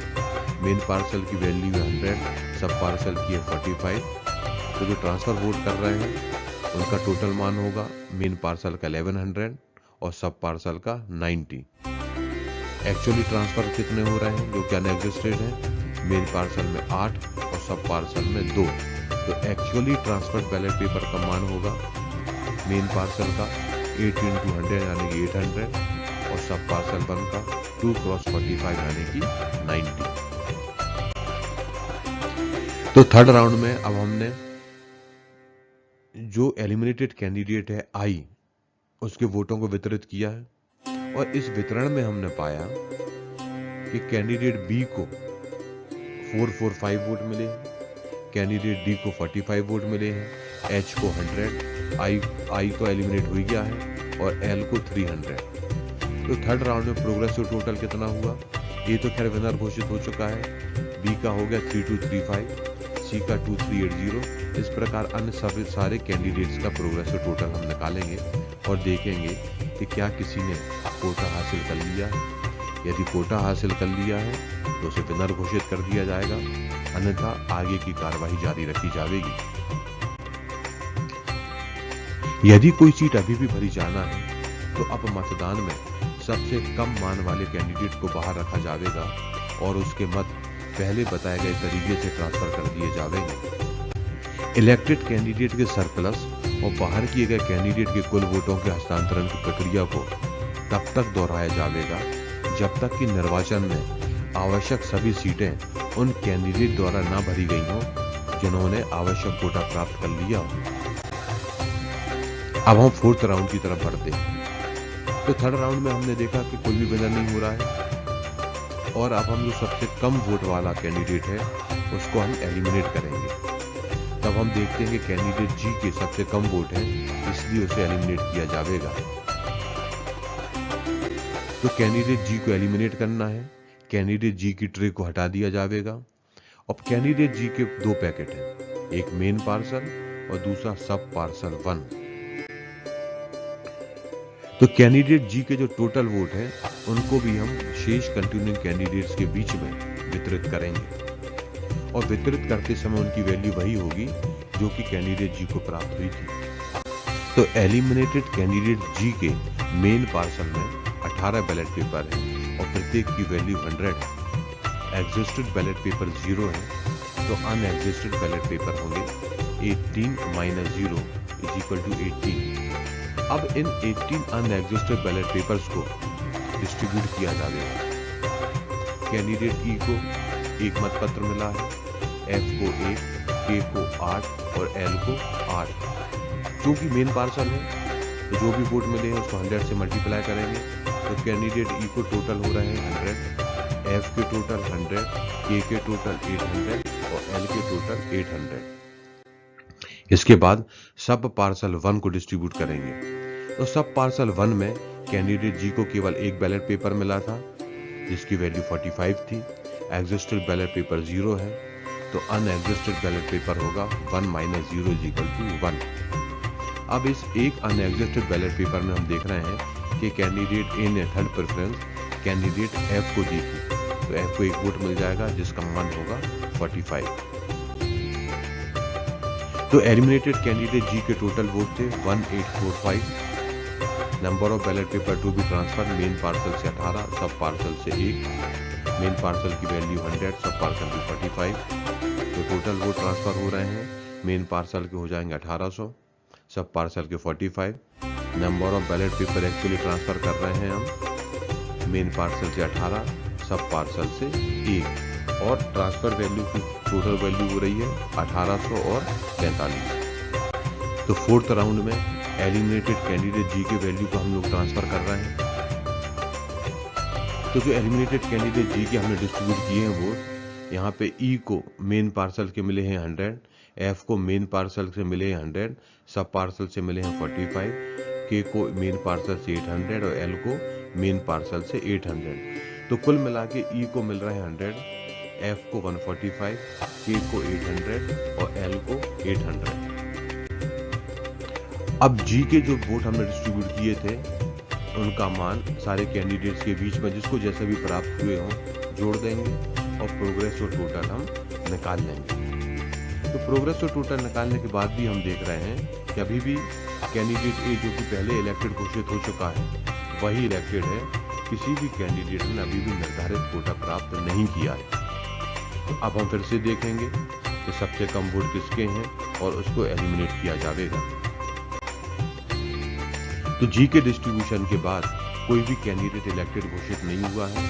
मेन पार्सल की वैल्यू है 100, सब पार्सल की है 45। तो जो ट्रांसफर वोट कर रहे हैं उनका टोटल मान होगा मेन पार्सल का 1100 और सब पार्सल का 90। एक्चुअली ट्रांसफर कितने हो रहे हैं जो कि अनएग्जॉस्टेड है? मेन पार्सल में 8 और सब पार्सल में 2। तो एक्चुअली ट्रांसफर्ड बैलेट पेपर का मान होगा मेन पार्सल का 8 × 100 यानी कि 800 और सब पार्सल 1 का 2 × 45 यानी कि 90। तो थर्ड राउंड में अब हमने जो एलिमिनेटेड कैंडिडेट है आई, उसके वोटों को वितरित किया है और इस वितरण में हमने पाया कि कैंडिडेट बी को 445 वोट मिले हैं, कैंडिडेट डी को 45 वोट मिले हैं, एच को 100, आई तो एलिमिनेट हो गया है और एल को 300। तो थर्ड राउंड में प्रोग्रेसिव टोटल कितना हुआ? ए तो खैर विनर घोषित हो चुका है, बी का हो गया 3235, सी का 2380। इस प्रकार अन्य सभी सारे कैंडिडेट्स का प्रोग्रेसिव टोटल हम निकालेंगे और देखेंगे कि क्या किसी ने कोटा हासिल कर लिया है। यदि कोटा हासिल कर लिया है तो उसे विनर घोषित कर दिया जाएगा, अन्यथा आगे की कार्यवाही जारी रखी जाएगी। यदि कोई सीट अभी भी भरी जाना है तो अब मतदान में सबसे कम मान वाले कैंडिडेट को बाहर रखा जाएगा और उसके मत पहले बताए गए तरीके से ट्रांसफर कर दिए जाएंगे। इलेक्टेड कैंडिडेट के सरप्लस और बाहर किए गए कैंडिडेट के कुल वोटों के हस्तांतरण की प्रक्रिया को तब तक दोहराया जाएगा जब तक कि निर्वाचन में आवश्यक सभी सीटें उन कैंडिडेट द्वारा न भरी गई हों जिन्होंने आवश्यक कोटा प्राप्त कर लिया हो। अब हम फोर्थ राउंड की तरफ बढ़ते हैं। तो थर्ड राउंड में हमने देखा कि कोई भी विनर नहीं हो रहा है और अब हम जो सबसे कम वोट वाला कैंडिडेट है उसको हम एलिमिनेट करेंगे। तब हम देखते हैं कि कैंडिडेट जी के सबसे कम वोट हैं, इसलिए उसे एलिमिनेट किया जाएगा। तो कैंडिडेट जी को एलिमिनेट करना है, कैंडिडेट जी की ट्रे को हटा दिया जाएगा। अब कैंडिडेट जी के 2 पैकेट हैं, एक मेन पार्सल और दूसरा सब पार्सल 1। तो कैंडिडेट जी के जो टोटल वोट हैं उनको भी हम शेष कंटिन्यूइंग कैंडिडेट्स के बीच में वितरित करेंगे और वितरित करते समय उनकी वैल्यू वही होगी जो कि कैंडिडेट जी को प्राप्त हुई थी। तो एलिमिनेटेड कैंडिडेट जी के मेन पार्सल में 18 बैलेट पेपर है और प्रत्येक की वैल्यू 100 है। एग्जिस्टेड बैलेट पेपर 0 है, तो अनएग्जिस्टेड बैलेट पेपर होंगे 18 - 0 = 18। अब इन 18 अनएग्जिस्टेड बैलेट पेपर्स को डिस्ट्रीब्यूट किया जाएगा। कैंडिडेट ई को 1 मतपत्र मिला है, एफ को 1, के को 8 और एल को 8। चूंकि मेन पार्सल है तो जो भी वोट मिले हैं उसको 100 से मल्टीप्लाई करेंगे, तो कैंडिडेट ई को टोटल हो रहे हैं 100, एफ के टोटल 100, के टोटल 800 और एल के टोटल 800। इसके बाद सब पार्सल 1 को डिस्ट्रीब्यूट करेंगे। तो सब पार्सल 1 में कैंडिडेट जी को केवल एक बैलेट पेपर मिला था जिसकी वैल्यू 45 थी। एग्जिस्टेड बैलेट पेपर 0 है, तो अनएग्जिस्टेड बैलेट पेपर होगा 1 - 0 = 1। अब इस एक अनएग्जिस्टेड बैलेट पेपर में हम देख रहे हैं कि कैंडिडेट ए ने थर्ड प्रेफरेंस कैंडिडेट एफ को दी थी, तो एफ को एक वोट मिल जाएगा जिसका मान होगा 45। तो एलिमिनेटेड कैंडिडेट जी के टोटल वोट थे 1845। Number of ballot paper to be transfer main parcel से 18, सब पार्सल से 1। मेन पार्सल की वैल्यू 100, सब पार्सल की 45। तो टोटल वोट ट्रांसफर हो रहे हैं, मेन पार्सल के हो जाएंगे 1800, सब पार्सल के 45। Number of ballot paper actually transfer कर रहे हैं हम, मेन पार्सल से 18, सब पार्सल से 1, और ट्रांसफर वैल्यू की टोटल वैल्यू हो रही है 1800 और 45। तो फोर्थ राउंड में एलिमिनेटेड कैंडिडेट जी के वैल्यू को हम लोग ट्रांसफर कर रहे हैं। तो जो एलिमिनेटेड कैंडिडेट जी के हमने डिस्ट्रीब्यूट किए हैं वोट, यहाँ पे ई को मेन पार्सल के मिले हैं 100, एफ को मेन पार्सल से मिले हैं 100, सब पार्सल से मिले हैं 45, के को मेन पार्सल से 800 और एल को मेन पार्सल से 800। तो कुल मिला के ई को मिल रहे हैं 100, एफ को 145, के को 800 और एल को 800। अब जी के जो वोट हमने डिस्ट्रीब्यूट किए थे उनका मान सारे कैंडिडेट्स के बीच में जिसको जैसे भी प्राप्त हुए हों जोड़ देंगे और प्रोग्रेस और टोटल हम निकाल लेंगे। तो प्रोग्रेस और टोटल निकालने के बाद भी हम देख रहे हैं कि अभी भी कैंडिडेट ए जो कि पहले इलेक्टेड घोषित हो चुका है वही इलेक्टेड है, किसी भी कैंडिडेट ने अभी भी निर्धारित कोटा प्राप्त नहीं किया है। तो अब हम फिर से देखेंगे कि सबसे कम वोट किसके हैं और उसको एलिमिनेट किया जाएगा। तो जी के डिस्ट्रीब्यूशन के बाद कोई भी कैंडिडेट इलेक्टेड घोषित नहीं हुआ है,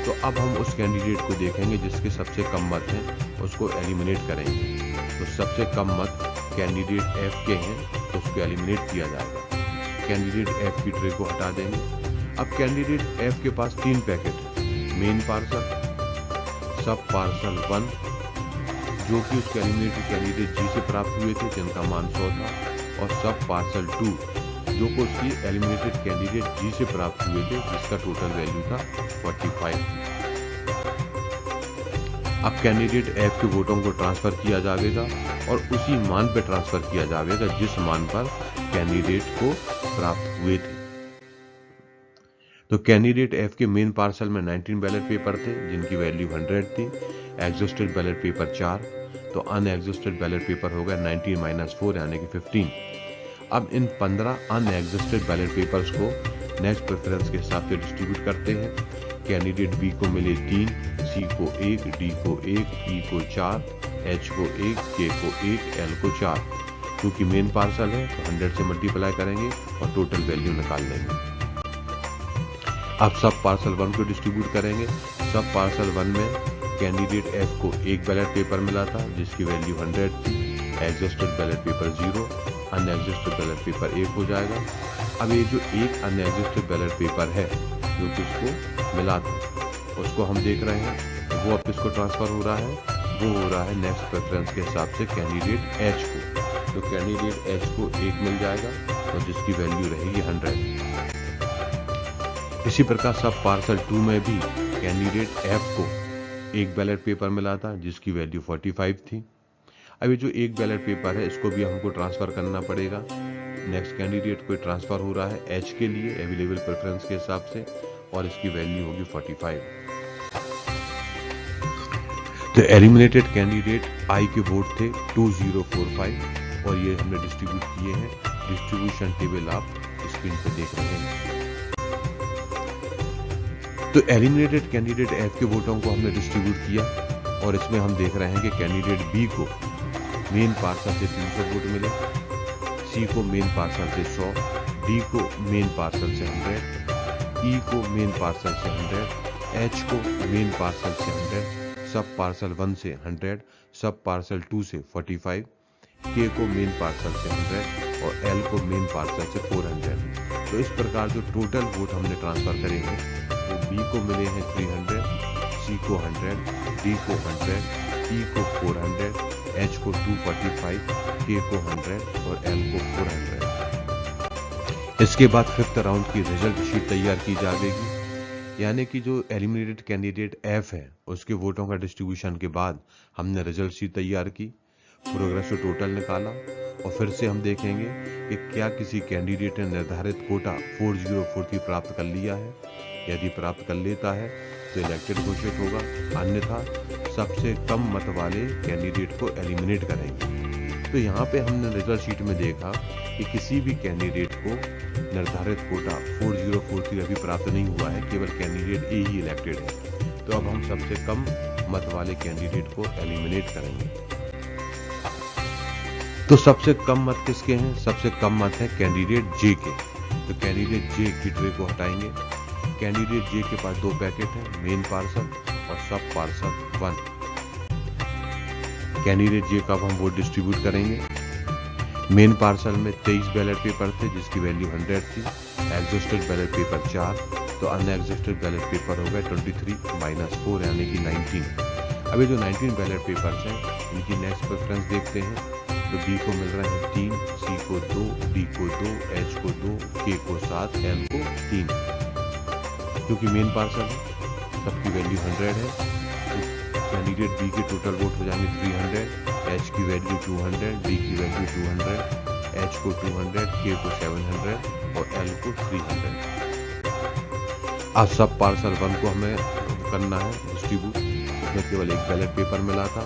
तो अब हम उस कैंडिडेट को देखेंगे जिसके सबसे कम मत हैं, उसको एलिमिनेट करेंगे। तो सबसे कम मत कैंडिडेट एफ के हैं, तो उसको एलिमिनेट किया जाएगा। कैंडिडेट एफ की ट्रे को हटा देंगे। अब कैंडिडेट एफ के पास 3 पैकेट है, मेन पार्सल, सब पार्सल 1 जो कि उसके एलिमिनेटेड कैंडिडेट जी से प्राप्त हुए थे जिनका मान 100 था, और सब पार्सल 2 जो को उसकी एलिमिनेटेड कैंडिडेट जी से प्राप्त हुए थे जिसका टोटल वैल्यू था 45। अब कैंडिडेट एफ के वोटों को ट्रांसफर किया जाएगा और उसी मान पर ट्रांसफर किया जाएगा जिस मान पर कैंडिडेट को प्राप्त हुए थे। तो कैंडिडेट एफ के मेन पार्सल में 19 बैलेट पेपर थे जिनकी वैल्यू 100 थी। एग्जिस्टेड बैलेट पेपर 4, तो अनएग्जिस्टेड बैलेट पेपर हो गया 19 - 4 यानी कि 15। अब इन 15 अनएग्जिस्टेड बैलेट पेपर्स को नेक्स्ट प्रेफरेंस के हिसाब से डिस्ट्रीब्यूट करते हैं। कैंडिडेट बी को मिले 3, सी को 1, डी को 1, ई को 4, एच को 1, के को 1, एल को 4। क्योंकि मेन पार्सल है तो 100 से मल्टीप्लाई करेंगे और टोटल वैल्यू निकाल लेंगे। अब सब पार्सल 1 को डिस्ट्रीब्यूट करेंगे। सब पार्सल 1 में कैंडिडेट एफ को एक बैलेट पेपर मिला था जिसकी वैल्यू 100 थी। Exhausted ballot paper 0, unexhausted ballot paper 1 हो जाएगा। अब ये जो एक अनएग्जिस्टेड बैलेट पेपर है जो कि उसको मिला था उसको हम देख रहे हैं, वो अब किसको ट्रांसफर हो रहा है, वो हो रहा है नेक्स्ट प्रेफरेंस के हिसाब से कैंडिडेट एच को। तो कैंडिडेट एच को 1 मिल जाएगा और जिसकी वैल्यू रहेगी 100। इसी प्रकार सब पार्सल 2 में भी कैंडिडेट एफ को एक बैलेट पेपर मिला था जिसकी वैल्यू 45 थी। अभी जो एक बैलेट पेपर है इसको भी हमको ट्रांसफर करना पड़ेगा। नेक्स्ट कैंडिडेट को ट्रांसफर हो रहा है एच के लिए अवेलेबल प्रेफरेंस के हिसाब से और इसकी वैल्यू होगी 45। तो एलिमिनेटेड कैंडिडेट आई के वोट थे 2045 और ये हमने डिस्ट्रीब्यूट किए हैं। डिस्ट्रीब्यूशन टेबल आप स्क्रीन पर देख रहे हैं। तो एलिमिनेटेड कैंडिडेट एफ के वोटों को हमने डिस्ट्रीब्यूट किया और इसमें हम देख रहे हैं कि कैंडिडेट बी को मेन पार्सल से 300 वोट मिले, सी को मेन पार्सल से 100, डी को मेन पार्सल से 100, ई को मेन पार्सल से 100, एच को मेन पार्सल से 100, सब पार्सल 1 से 100, सब पार्सल 2 से 45, के को मेन पार्सल से 100 और एल को मेन पार्सल से 400। तो इस प्रकार जो टोटल वोट हमने ट्रांसफर करे हैं वो बी को मिले हैं 300, सी को 100, डी को 100, ई को 400, एच को 245, के को 100 और एल को 400। इसके बाद फिफ्थ राउंड की रिजल्ट शीट तैयार की जाएगी, यानी कि जो एलिमिनेटेड कैंडिडेट एफ है उसके वोटों का डिस्ट्रीब्यूशन के बाद हमने रिजल्ट शीट तैयार की, प्रोग्रेसिव टोटल निकाला और फिर से हम देखेंगे कि क्या किसी कैंडिडेट ने निर्धारित कोटा 4043 प्राप्त कर लिया है। यदि प्राप्त कर लेता है तो इलेक्टेड घोषित होगा, अन्यथा सबसे कम मत वाले कैंडिडेट को एलिमिनेट करेंगे। तो यहाँ पे हमने रिजल्ट शीट में देखा कि किसी भी कैंडिडेट को निर्धारित कोटा 4043 अभी प्राप्त नहीं हुआ है, केवल कैंडिडेट ए ही इलेक्टेड है। तो अब हम सबसे कम मत वाले कैंडिडेट को एलिमिनेट करेंगे। तो सबसे कम मत किसके हैं? सबसे कम मत है कैंडिडेट जे के। तो कैंडिडेट जे की ट्रे को हटाएंगे। कैंडिडेट जे के पास 2 पैकेट हैं, मेन पार्सल और सब पार्सल 1। कैंडिडेट जे का हम वोट डिस्ट्रीब्यूट करेंगे। मेन पार्सल में 23 बैलेट पेपर थे जिसकी वैल्यू 100 थी, एग्जिस्टेड बैलेट पेपर 4, तो अनएग्जिस्टेड बैलेट पेपर हो गए 23 - 4 यानी कि 19। अभी जो 19 बैलेट पेपर्स हैं इनकी नेक्स्ट प्रेफरेंस देखते हैं। तो बी को मिल रहे हैं 3, सी को 2, डी को 2, एच को 2, के को 7, एल को 3। क्योंकि मेन पार्सल है सबकी वैल्यू 100 है, तो कैंडिडेट बी के टोटल वोट हो जाएंगे 300, एच की वैल्यू 200, डी की वैल्यू 200, एच को 200, के को 700 और एल को 300। अब सब पार्सल 1 को हमें करना है डिस्ट्रीब्यूट। उसमें केवल 1 बैलेट पेपर मिला था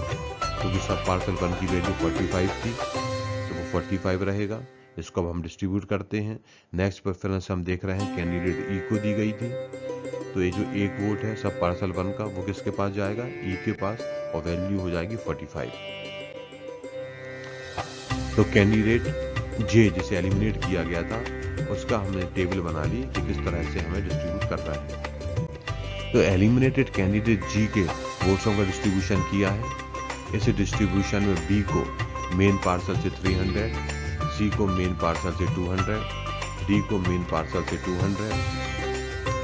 क्योंकि सब पार्सल 1 की वैल्यू 45 थी, तो वो 45 रहेगा। इसको अब हम डिस्ट्रीब्यूट करते हैं। नेक्स्ट प्रेफरेंस हम देख रहे हैं कैंडिडेट ई को दी गई थी, तो ये जो 1 वोट है सब पार्सल 1 का वो किसके पास जाएगा? ई के पास, और वैल्यू हो जाएगी 45। तो कैंडिडेट जे जिसे एलिमिनेट किया गया था उसका हमने टेबल बना ली कि किस तरह से हमें डिस्ट्रीब्यूट करना है। तो एलिमिनेटेड कैंडिडेट जी के वोट्सों का डिस्ट्रीब्यूशन किया है। इस डिस्ट्रीब्यूशन में बी को मेन पार्सल से 300, सी को मेन पार्सल से 200, डी को मेन पार्सल से 200,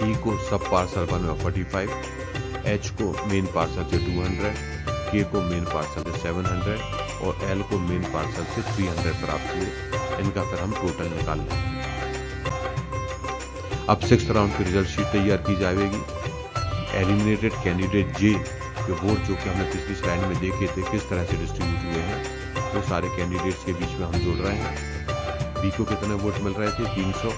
ई को सब पार्सल 1 में 45, एच को मेन पार्सल से 200, के को मेन पार्सल से 700 और एल को मेन पार्सल से 300 प्राप्त हुए। इनका फिर हम टोटल निकाल लेंगे। अब 6th राउंड की रिजल्ट शीट तैयार की जाएगी। एलिमिनेटेड कैंडिडेट जे के वोट जो कि हमने पिछली स्लाइड में देखे थे किस तरह से डिस्ट्रीब्यूट हुए हैं, वो सारे कैंडिडेट्स के बीच में हम जोड़ रहे हैं। बी को कितने वोट मिल रहे थे? 300,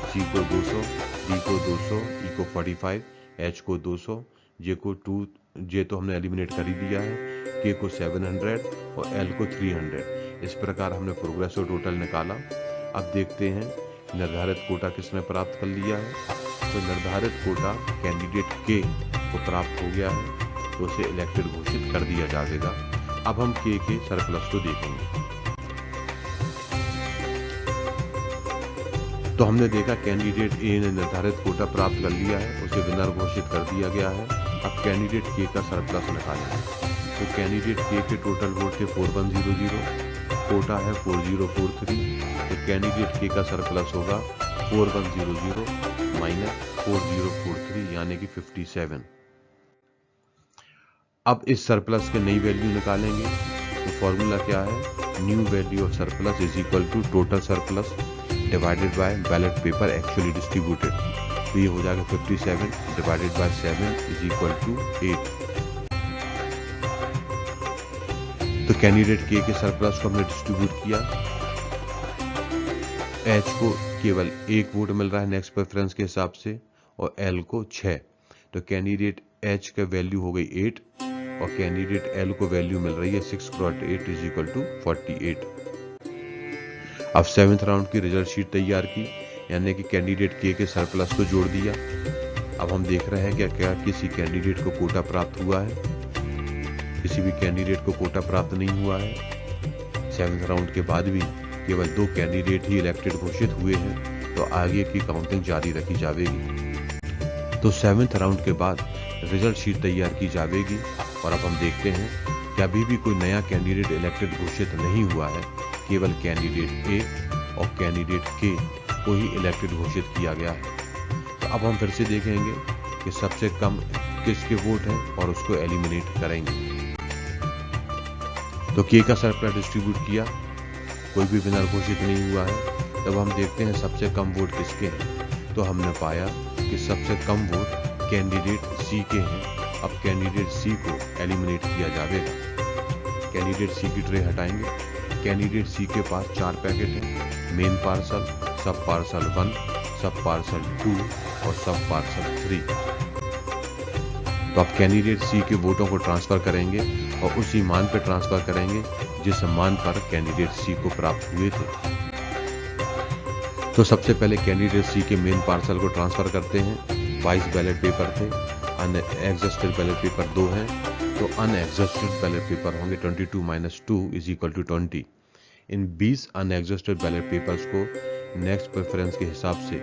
सी को 200, डी को 200, ई को 45, एच को 200, जे को 2, जे तो हमने एलिमिनेट कर ही दिया है, के को 700 और एल को 300। इस प्रकार हमने प्रोग्रेसिव टोटल निकाला। अब देखते हैं निर्धारित कोटा किसने प्राप्त कर लिया है। तो निर्धारित कोटा कैंडिडेट के को प्राप्त हो गया है, तो उसे इलेक्टेड घोषित कर दिया जाएगा। अब हम के सरप्लस को देखेंगे। तो हमने देखा कैंडिडेट ए ने निर्धारित कोटा प्राप्त कर लिया है, उसे विनर घोषित कर दिया गया है। अब कैंडिडेट के का सरप्लस निकालेंगे। तो कैंडिडेट के टोटल वोट थे 4100, कोटा है 4043, तो कैंडिडेट के का सरप्लस होगा 4100 माइनस 4043 यानी कि 57। अब इस सरप्लस के नई वैल्यू निकालेंगे। तो फॉर्मूला क्या है? New value of surplus is equal to total surplus divided by ballot paper actually distributed. तो ये हो जाएगा 57 divided by 7 is equal to 8। तो कैंडिडेट के सरप्लस को हमने डिस्ट्रीब्यूट किया। एच को केवल 1 वोट मिल रहा है नेक्स्ट प्रेफरेंस के हिसाब से और एल को 6। तो कैंडिडेट एच का वैल्यू हो गई 8 और कैंडिडेट एल को वैल्यू मिल रही है 6 × 8 इज इक्वल टू 48। अब 7th राउंड की रिजल्ट शीट तैयार की, यानी कि कैंडिडेट के सरप्लस को जोड़ दिया। अब हम देख रहे हैं क्या किसी कैंडिडेट को कोटा प्राप्त हुआ है? किसी भी कैंडिडेट को कोटा प्राप्त नहीं हुआ है। 7th राउंड के बाद भी केवल 2 कैंडिडेट ही इलेक्टेड घोषित हुए हैं, तो आगे की काउंटिंग जारी रखी जाएगी। तो 7th राउंड के बाद रिजल्ट शीट तैयार की जाएगी और अब हम देखते हैं कि अभी भी कोई नया कैंडिडेट इलेक्टेड घोषित नहीं हुआ है। केवल कैंडिडेट ए और कैंडिडेट के को ही इलेक्टेड घोषित किया गया है। तो अब हम फिर से देखेंगे कि सबसे कम किसके वोट हैं और उसको एलिमिनेट करेंगे। तो के का सरप्लस डिस्ट्रीब्यूट किया, कोई भी विनर घोषित नहीं हुआ है। तब हम देखते हैं सबसे कम वोट किसके हैं। तो हमने पाया कि सबसे कम वोट कैंडिडेट सी के हैं। अब कैंडिडेट सी को एलिमिनेट किया जाएगा। कैंडिडेट सी की ट्रे हटाएंगे। कैंडिडेट सी के पास 4 पैकेट हैं, मेन पार्सल, सब पार्सल 1, सब पार्सल 2 और सब पार्सल 3। तो अब कैंडिडेट सी के वोटों को ट्रांसफर करेंगे और उसी मान पर ट्रांसफर करेंगे जिस मान पर कैंडिडेट सी को प्राप्त हुए थे। तो सबसे पहले कैंडिडेट सी के मेन पार्सल को ट्रांसफर करते हैं। 22 बैलेट पेपर थे, अनएग्जॉस्टेड बैलेट पेपर 2 हैं, तो अनएग्जॉस्टेड बैलेट पेपर होंगे 22 - 2 = 20। इन 20 अनएग्जॉस्टेड बैलेट पेपर्स को नेक्स्ट प्रेफरेंस के हिसाब से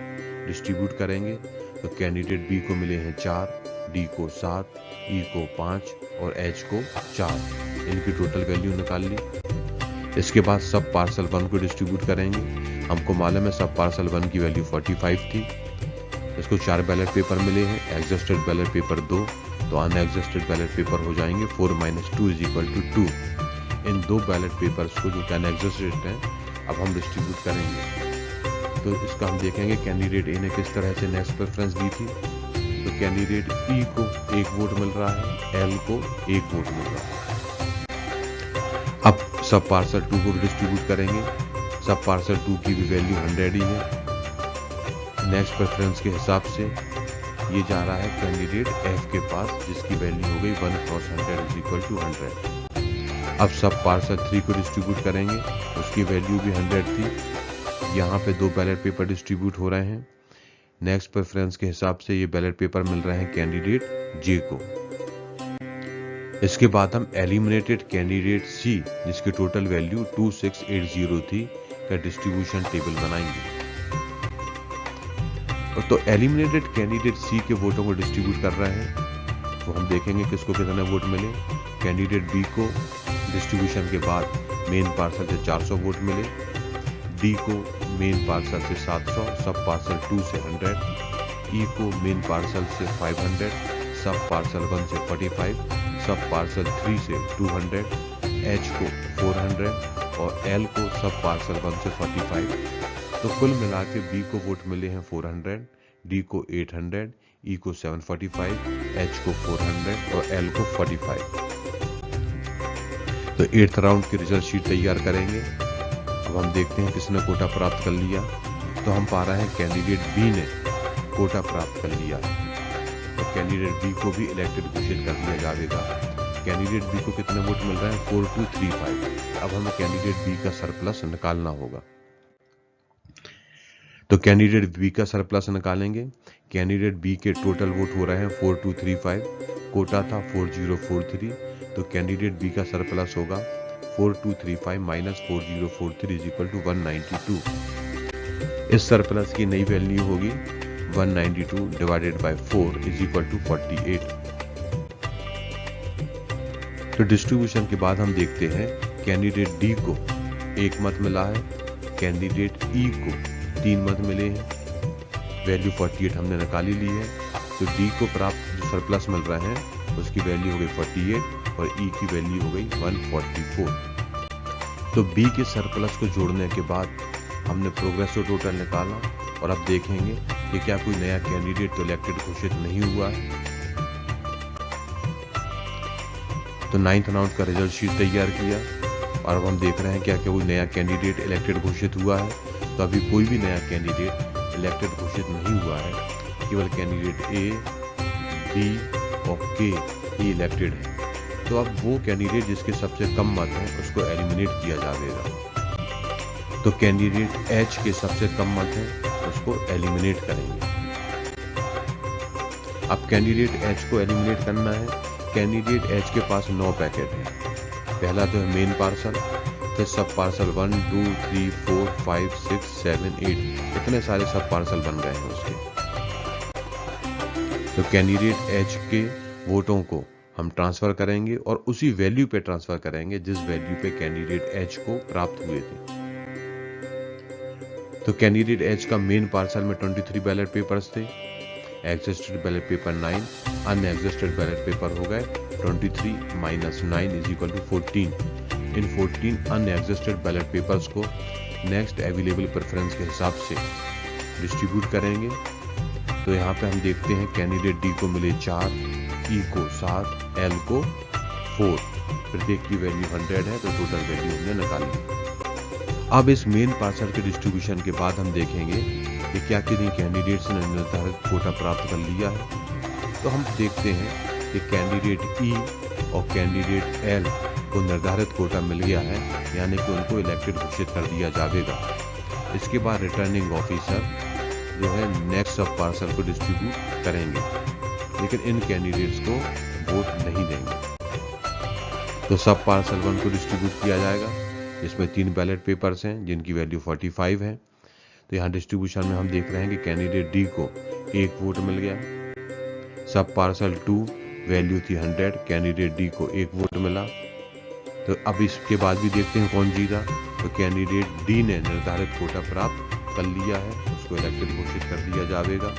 डिस्ट्रीब्यूट करेंगे। तो कैंडिडेट बी को मिले हैं 4, डी को 7, ई को 5 और एच को 4। इनकी टोटल वैल्यू निकाल ली। इसके बाद सब पार्सल 1 को डिस्ट्रीब्यूट करेंगे। हमको मालूम है सब पार्सल 1 की वैल्यू 45 थी। इसको 4 बैलेट पेपर मिले हैं, एग्जॉस्टेड बैलेट पेपर 2, तो अनएग्जॉस्टेड बैलेट पेपर हो जाएंगे 4 - 2 = 2। इन 2 बैलेट पेपर्स को जो अनएग्जॉस्टेड हैं अब हम डिस्ट्रीब्यूट करेंगे। तो इसका हम देखेंगे कैंडिडेट ए ने किस तरह से नेक्स्ट प्रेफरेंस दी थी। तो कैंडिडेट ई को 1 वोट मिल रहा है, एल को 1 वोट मिल रहा है। अब सब पार्सल 2 को डिस्ट्रीब्यूट करेंगे। सब पार्सल 2 की भी वैल्यू 100 ही है। नेक्स्ट प्रेफरेंस के हिसाब से ये जा रहा है कैंडिडेट एफ के पास, जिसकी वैल्यू हो गई 1 × 100 = 100। अब सब पार्सल 3 को डिस्ट्रीब्यूट करेंगे, उसकी वैल्यू भी 100 थी। यहाँ पे 2 बैलेट पेपर डिस्ट्रीब्यूट हो रहे हैं। नेक्स्ट प्रेफरेंस के हिसाब से ये बैलेट पेपर मिल रहे हैं कैंडिडेट जे को। इसके बाद हम एलिमिनेटेड कैंडिडेट सी, जिसकी टोटल वैल्यू 2680 थी, का डिस्ट्रीब्यूशन टेबल बनाएंगे। तो एलिमिनेटेड कैंडिडेट सी के वोटों को डिस्ट्रीब्यूट कर रहे हैं। तो हम देखेंगे किसको कितने वोट मिले। कैंडिडेट बी को डिस्ट्रीब्यूशन के बाद मेन पार्सल से 400 वोट मिले, डी को मेन पार्सल से 700, सब पार्सल 2 से 100, ई को मेन पार्सल से 500, सब पार्सल 1 से 45, सब पार्सल 3 से 200, एच को 400 और एल को सब पार्सल 1 से 45। तो कुल मिला के बी को वोट मिले हैं 400, डी को 800, ई को 745, एच को 400 और एल को 45। तो 8th राउंड की रिजल्ट शीट तैयार करेंगे। अब हम देखते हैं किसने कोटा प्राप्त कर लिया। तो हम पा रहे हैं कैंडिडेट बी ने कोटा प्राप्त कर लिया। तो कैंडिडेट बी को भी इलेक्टेड घोषित कर दिया जाएगा। कैंडिडेट बी को कितने वोट मिल रहे हैं 4235। अब हमें कैंडिडेट बी का सरप्लस निकालना होगा। तो कैंडिडेट बी का सरप्लस निकालेंगे। कैंडिडेट बी के टोटल वोट हो रहे हैं 4235, कोटा था 4043। तो कैंडिडेट बी का सरप्लस होगा 4235 - 4043 = 192। इस सरप्लस की नई वैल्यू होगी 192 ÷ 4 = 48। तो डिस्ट्रीब्यूशन के बाद हम देखते हैं कैंडिडेट डी को 1 मत मिला है, कैंडिडेट ई को 3 मत मिले हैं, वैल्यू 48 हमने निकाली ली है। तो डी को प्राप्त जो सरप्लस मिल रहा है उसकी वैल्यू हो गई 48 और ई की वैल्यू हो गई 144। तो बी के सरप्लस को जोड़ने के बाद हमने प्रोग्रेसिव टोटल निकाला और अब देखेंगे कि क्या कोई नया कैंडिडेट तो इलेक्टेड घोषित नहीं हुआ है। तो 9th राउंड का रिजल्ट शीट तैयार किया और अब हम देख रहे हैं क्या कोई नया कैंडिडेट इलेक्टेड घोषित हुआ है। तो अभी कोई भी नया कैंडिडेट इलेक्टेड घोषित नहीं हुआ है, केवल कैंडिडेट ए, बी और के ही इलेक्टेड है। तो अब वो कैंडिडेट जिसके सबसे कम मत हैं उसको एलिमिनेट किया जाएगा। तो कैंडिडेट एच के सबसे कम मत हैं उसको एलिमिनेट करेंगे। अब कैंडिडेट एच को एलिमिनेट करना है। कैंडिडेट एच के पास 9 पैकेट हैं। पहला तो है मेन पार्सल, फिर सब पार्सल 1 2 3 4 5 6 7 8, इतने सारे सब पार्सल बन गए हैं उसके। तो कैंडिडेट एच के वोटों को हम ट्रांसफर करेंगे और उसी वैल्यू पे ट्रांसफर करेंगे जिस वैल्यू पे कैंडिडेट एच को प्राप्त हुए थे। तो कैंडिडेट एच का मेन पार्सल में 23 बैलेट पेपर्स थे, exhausted ballot paper 9, unexhausted ballot paper हो गए 23 माइनस 9 इज इक्वल टू 14। इन 14 अनएग्जिस्टेड बैलेट पेपर्स को नेक्स्ट अवेलेबल प्रेफरेंस के हिसाब से डिस्ट्रीब्यूट करेंगे। तो यहाँ पे हम देखते हैं कैंडिडेट डी को मिले 4, ई को 7, एल को 4, प्रत्येक की वैल्यू 100 है, तो टोटल वैल्यू हमने निकाली। अब इस मेन पार्सल के डिस्ट्रीब्यूशन के बाद हम देखेंगे कि क्या किन्हीं कैंडिडेट्स ने निर्धारित कोटा प्राप्त कर लिया है। तो हम देखते हैं कि कैंडिडेट ई और कैंडिडेट एल को निर्धारित कोटा मिल गया है, यानी कि उनको इलेक्टेड घोषित कर दिया जाएगा। इसके बाद रिटर्निंग ऑफिसर जो है नेक्स्ट सब पार्सल को डिस्ट्रीब्यूट करेंगे, लेकिन इन कैंडिडेट्स को वोट नहीं देंगे। तो सब पार्सल 1 को डिस्ट्रीब्यूट किया जाएगा, इसमें 3 बैलेट पेपर्स हैं जिनकी वैल्यू 45 है। तो यहाँ डिस्ट्रीब्यूशन में हम देख रहे हैं कि कैंडिडेट डी को 1 वोट मिल गया। सब पार्सल 2 वैल्यू थी 100, कैंडिडेट डी को 1 वोट मिला। तो अब इसके बाद भी देखते हैं कौन जीता। तो कैंडिडेट डी ने निर्धारित कोटा प्राप्त कर लिया है, उसको इलेक्टेड घोषित कर दिया जाएगा।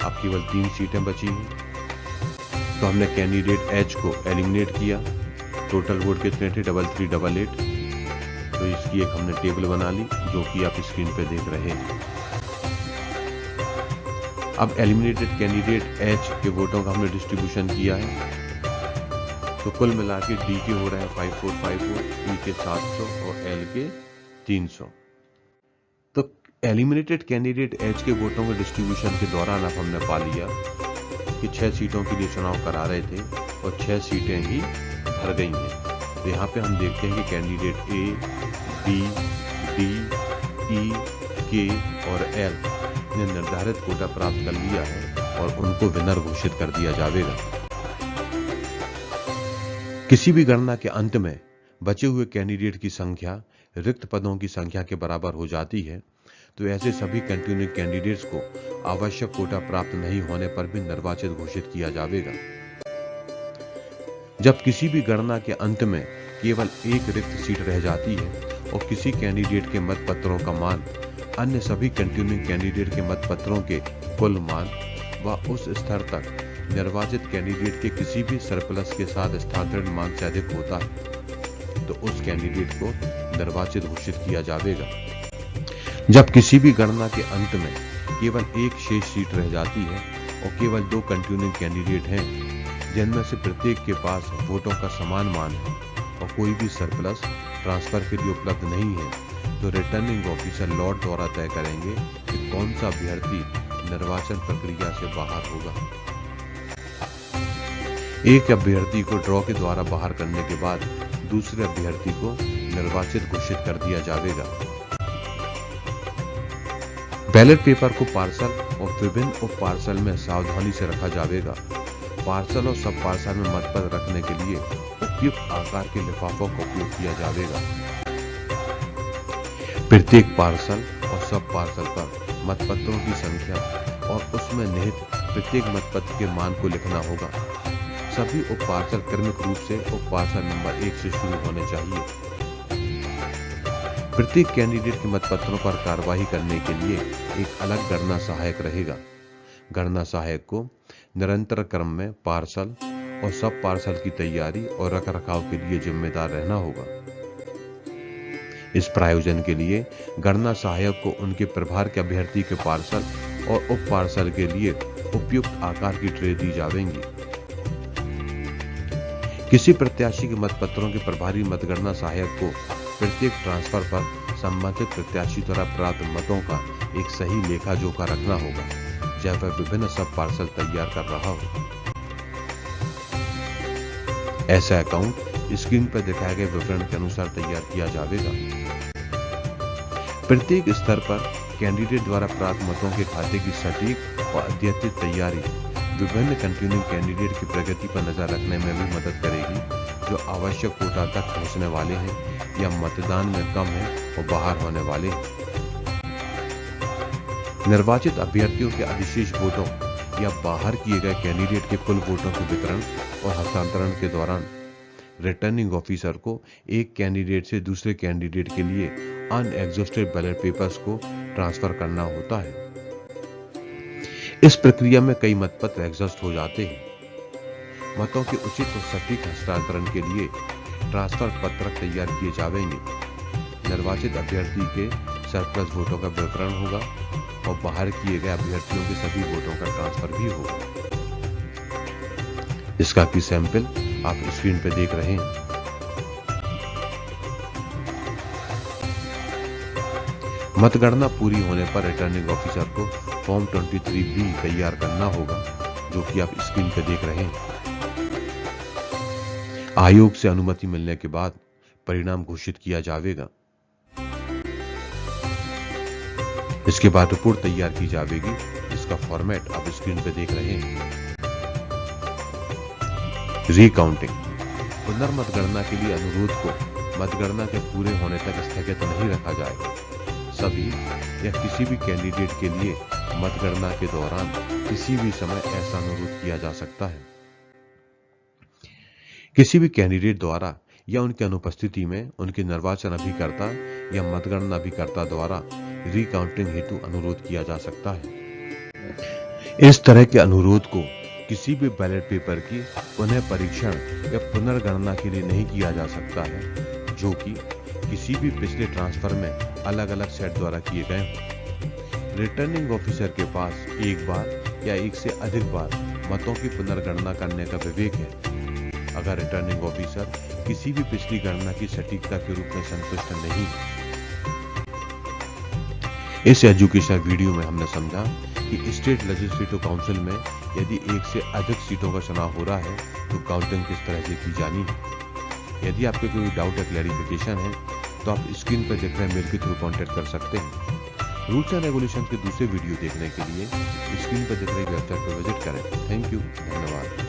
अब केवल 3 सीटें बची हैं। तो हमने कैंडिडेट एच को एलिमिनेट किया। टोटल वोट कितने थे? 3388। तो इसकी एक हमने टेबल बना ली जो कि आप स्क्रीन पे देख रहे हैं। अब एलिमिनेटेड कैंडिडेट एच के वोटों का हमने डिस्ट्रीब्यूशन किया है। तो कुल मिला के डी के हो रहे हैं 5454, ई के 700 और एल के 300। तो एलिमिनेटेड कैंडिडेट एच के वोटों के डिस्ट्रीब्यूशन के दौरान अब हमने पा लिया कि 6 सीटों के लिए चुनाव करा रहे थे और 6 सीटें ही भर गई हैं। तो यहाँ पे हम देखते हैं कि कैंडिडेट ए, बी, डी, ई, के और एल ने निर्धारित कोटा प्राप्त कर लिया है और उनको विनर घोषित कर दिया जाएगा। किसी भी गणना के अंत में बचे हुए कैंडिडेट की संख्या रिक्त पदों की संख्या के बराबर हो जाती है, तो ऐसे सभी कंटिन्यूइंग कैंडिडेट्स को आवश्यक कोटा प्राप्त नहीं होने पर भी निर्वाचित घोषित किया जाएगा। जब किसी भी गणना के अंत में केवल एक रिक्त सीट रह जाती है और किसी कैंडिडेट के मतपत्रों का मान अन्य सभी कंटिन्यूइंग कैंडिडेट के मतपत्रों के कुल मान व उस स्तर तक निर्वाचित कैंडिडेट के किसी भी सरप्लस के साथ स्थानांतरण मान से अधिक होता है, तो उस कैंडिडेट को निर्वाचित घोषित किया जाएगा। जब किसी भी गणना के अंत में केवल एक शेष सीट रह जाती है और केवल 2 कंटिन्यूइंग कैंडिडेट हैं जिनमें से प्रत्येक के पास वोटों का समान मान है और कोई भी सरप्लस ट्रांसफर के लिए उपलब्ध नहीं है, तो रिटर्निंग ऑफिसर लॉर्ड द्वारा तय करेंगे कि कौन सा अभ्यर्थी निर्वाचन प्रक्रिया से बाहर होगा। एक अभ्यर्थी को ड्रॉ के द्वारा बाहर करने के बाद दूसरे अभ्यर्थी को निर्वाचित घोषित कर दिया जाएगा। बैलेट पेपर को पार्सल और विभिन्न उप पार्सल में सावधानी से रखा जाएगा। पार्सल और सब पार्सल में मतपत्र रखने के लिए उपयुक्त आकार के लिफाफों का उपयोग किया जाएगा। प्रत्येक पार्सल और सब पार्सल पर मतपत्रों की संख्या और उसमें निहित प्रत्येक मतपत्र के मान को लिखना होगा। सभी उप पार्सल क्रमिक रूप से उप पार्सल नंबर 1 से शुरू होने चाहिए। प्रत्येक कैंडिडेट के मतपत्रों पर कार्रवाई करने के लिए एक अलग गणना सहायक रहेगा। गणना सहायक को निरंतर क्रम में पार्सल और सब पार्सल की तैयारी और रखरखाव के लिए जिम्मेदार रहना होगा। इस प्रायोजन के लिए गणना सहायक को उनके प्रभार के अभ्यर्थी के पार्सल और उप पार्सल के लिए उपयुक्त आकार की ट्रे दी जाएगी। किसी प्रत्याशी के मतपत्रों के प्रभारी मतगणना सहायक को प्रत्येक ट्रांसफर पर संबंधित प्रत्याशी द्वारा प्राप्त मतों का एक सही लेखा जोखा रखना होगा जब वह विभिन्न सब पार्सल तैयार कर रहा हो। ऐसा अकाउंट स्क्रीन पर दिखाए गए विवरण के अनुसार तैयार किया जाएगा। प्रत्येक स्तर पर कैंडिडेट द्वारा प्राप्त मतों के खाते की सटीक और अद्यतित तैयारी विभिन्न कंटिन्यूइंग कैंडिडेट की प्रगति पर नजर रखने में भी मदद करेगी, जो आवश्यक कोटा तक पहुंचने वाले हैं या मतदान में कम है और बाहर होने वाले हैं। निर्वाचित अभ्यर्थियों के अधिशेष वोटों या बाहर किए गए कैंडिडेट के कुल वोटों के वितरण और हस्तांतरण के दौरान रिटर्निंग ऑफिसर को एक कैंडिडेट से दूसरे कैंडिडेट के लिए अनएग्जॉस्टेड बैलेट पेपर्स को ट्रांसफर करना होता है। इस प्रक्रिया में कई मतपत्र एग्जॉस्ट हो जाते हैं। मतों के उचित और सटीक हस्तांतरण के लिए ट्रांसफर पत्रक तैयार किए जाएंगे। निर्वाचित अभ्यर्थी के सरप्लस वोटों का विवरण होगा और बाहर किए गए अभ्यर्थियों के सभी वोटों का ट्रांसफर भी होगा। इसका की सैंपल आप स्क्रीन पे देख रहे हैं। मतगणना पूरी होने पर रिटर्निंग ऑफिसर को फॉर्म 23B तैयार करना होगा, जो कि आप स्क्रीन पे देख रहे हैं। आयोग से अनुमति मिलने के बाद परिणाम घोषित किया जाएगा। इसके बाद रिपोर्ट तैयार की जाएगी, जिसका फॉर्मेट आप स्क्रीन पे देख रहे हैं। रिकाउंटिंग। पुनर्मतगणना के लिए अनुरोध को मतगणना के पूरे होने तक स्थगित नहीं रखा जाएगा। सभी या किसी भी कैंडिडेट के लिए मतगणना के दौरान किसी भी समय ऐसा अनुरोध किया जा सकता है। किसी भी कैंडिडेट द्वारा या उनकी अनुपस्थिति में उनके निर्वाचन अभिकर्ता या मतगणना अभिकर्ता द्वारा रिकाउंटिंग हेतु अनुरोध किया जा सकता है। इस तरह के अनुरोध को किसी भी बैलेट पेपर की पुनः परीक्षण या पुनर्गणना के लिए नहीं किया जा सकता है, जो कि किसी भी पिछले ट्रांसफर में अलग अलग सेट द्वारा किए गए हों। रिटर्निंग ऑफिसर के पास एक बार या एक से अधिक बार मतों की पुनर्गणना करने का विवेक है। अगर रिटर्निंग ऑफिसर किसी भी पिछली गणना की सटीकता के रूप में संतुष्ट नहीं है। इस एजुकेशन वीडियो में हमने समझा कि स्टेट लेजिस्लेटिव काउंसिल में यदि एक से अधिक सीटों का चुनाव हो रहा है तो काउंटिंग किस तरह से की जानी है। यदि आपके कोई डाउट या क्लैरिफिकेशन है तो आप स्क्रीन पर दिख रहे मेल के थ्रू कॉन्टेक्ट कर सकते हैं। रूल्स एंड रेगुलेशन के दूसरे वीडियो देखने के लिए स्क्रीन पर दिख रही वेबसाइट पर विजिट करें। थैंक यू, धन्यवाद।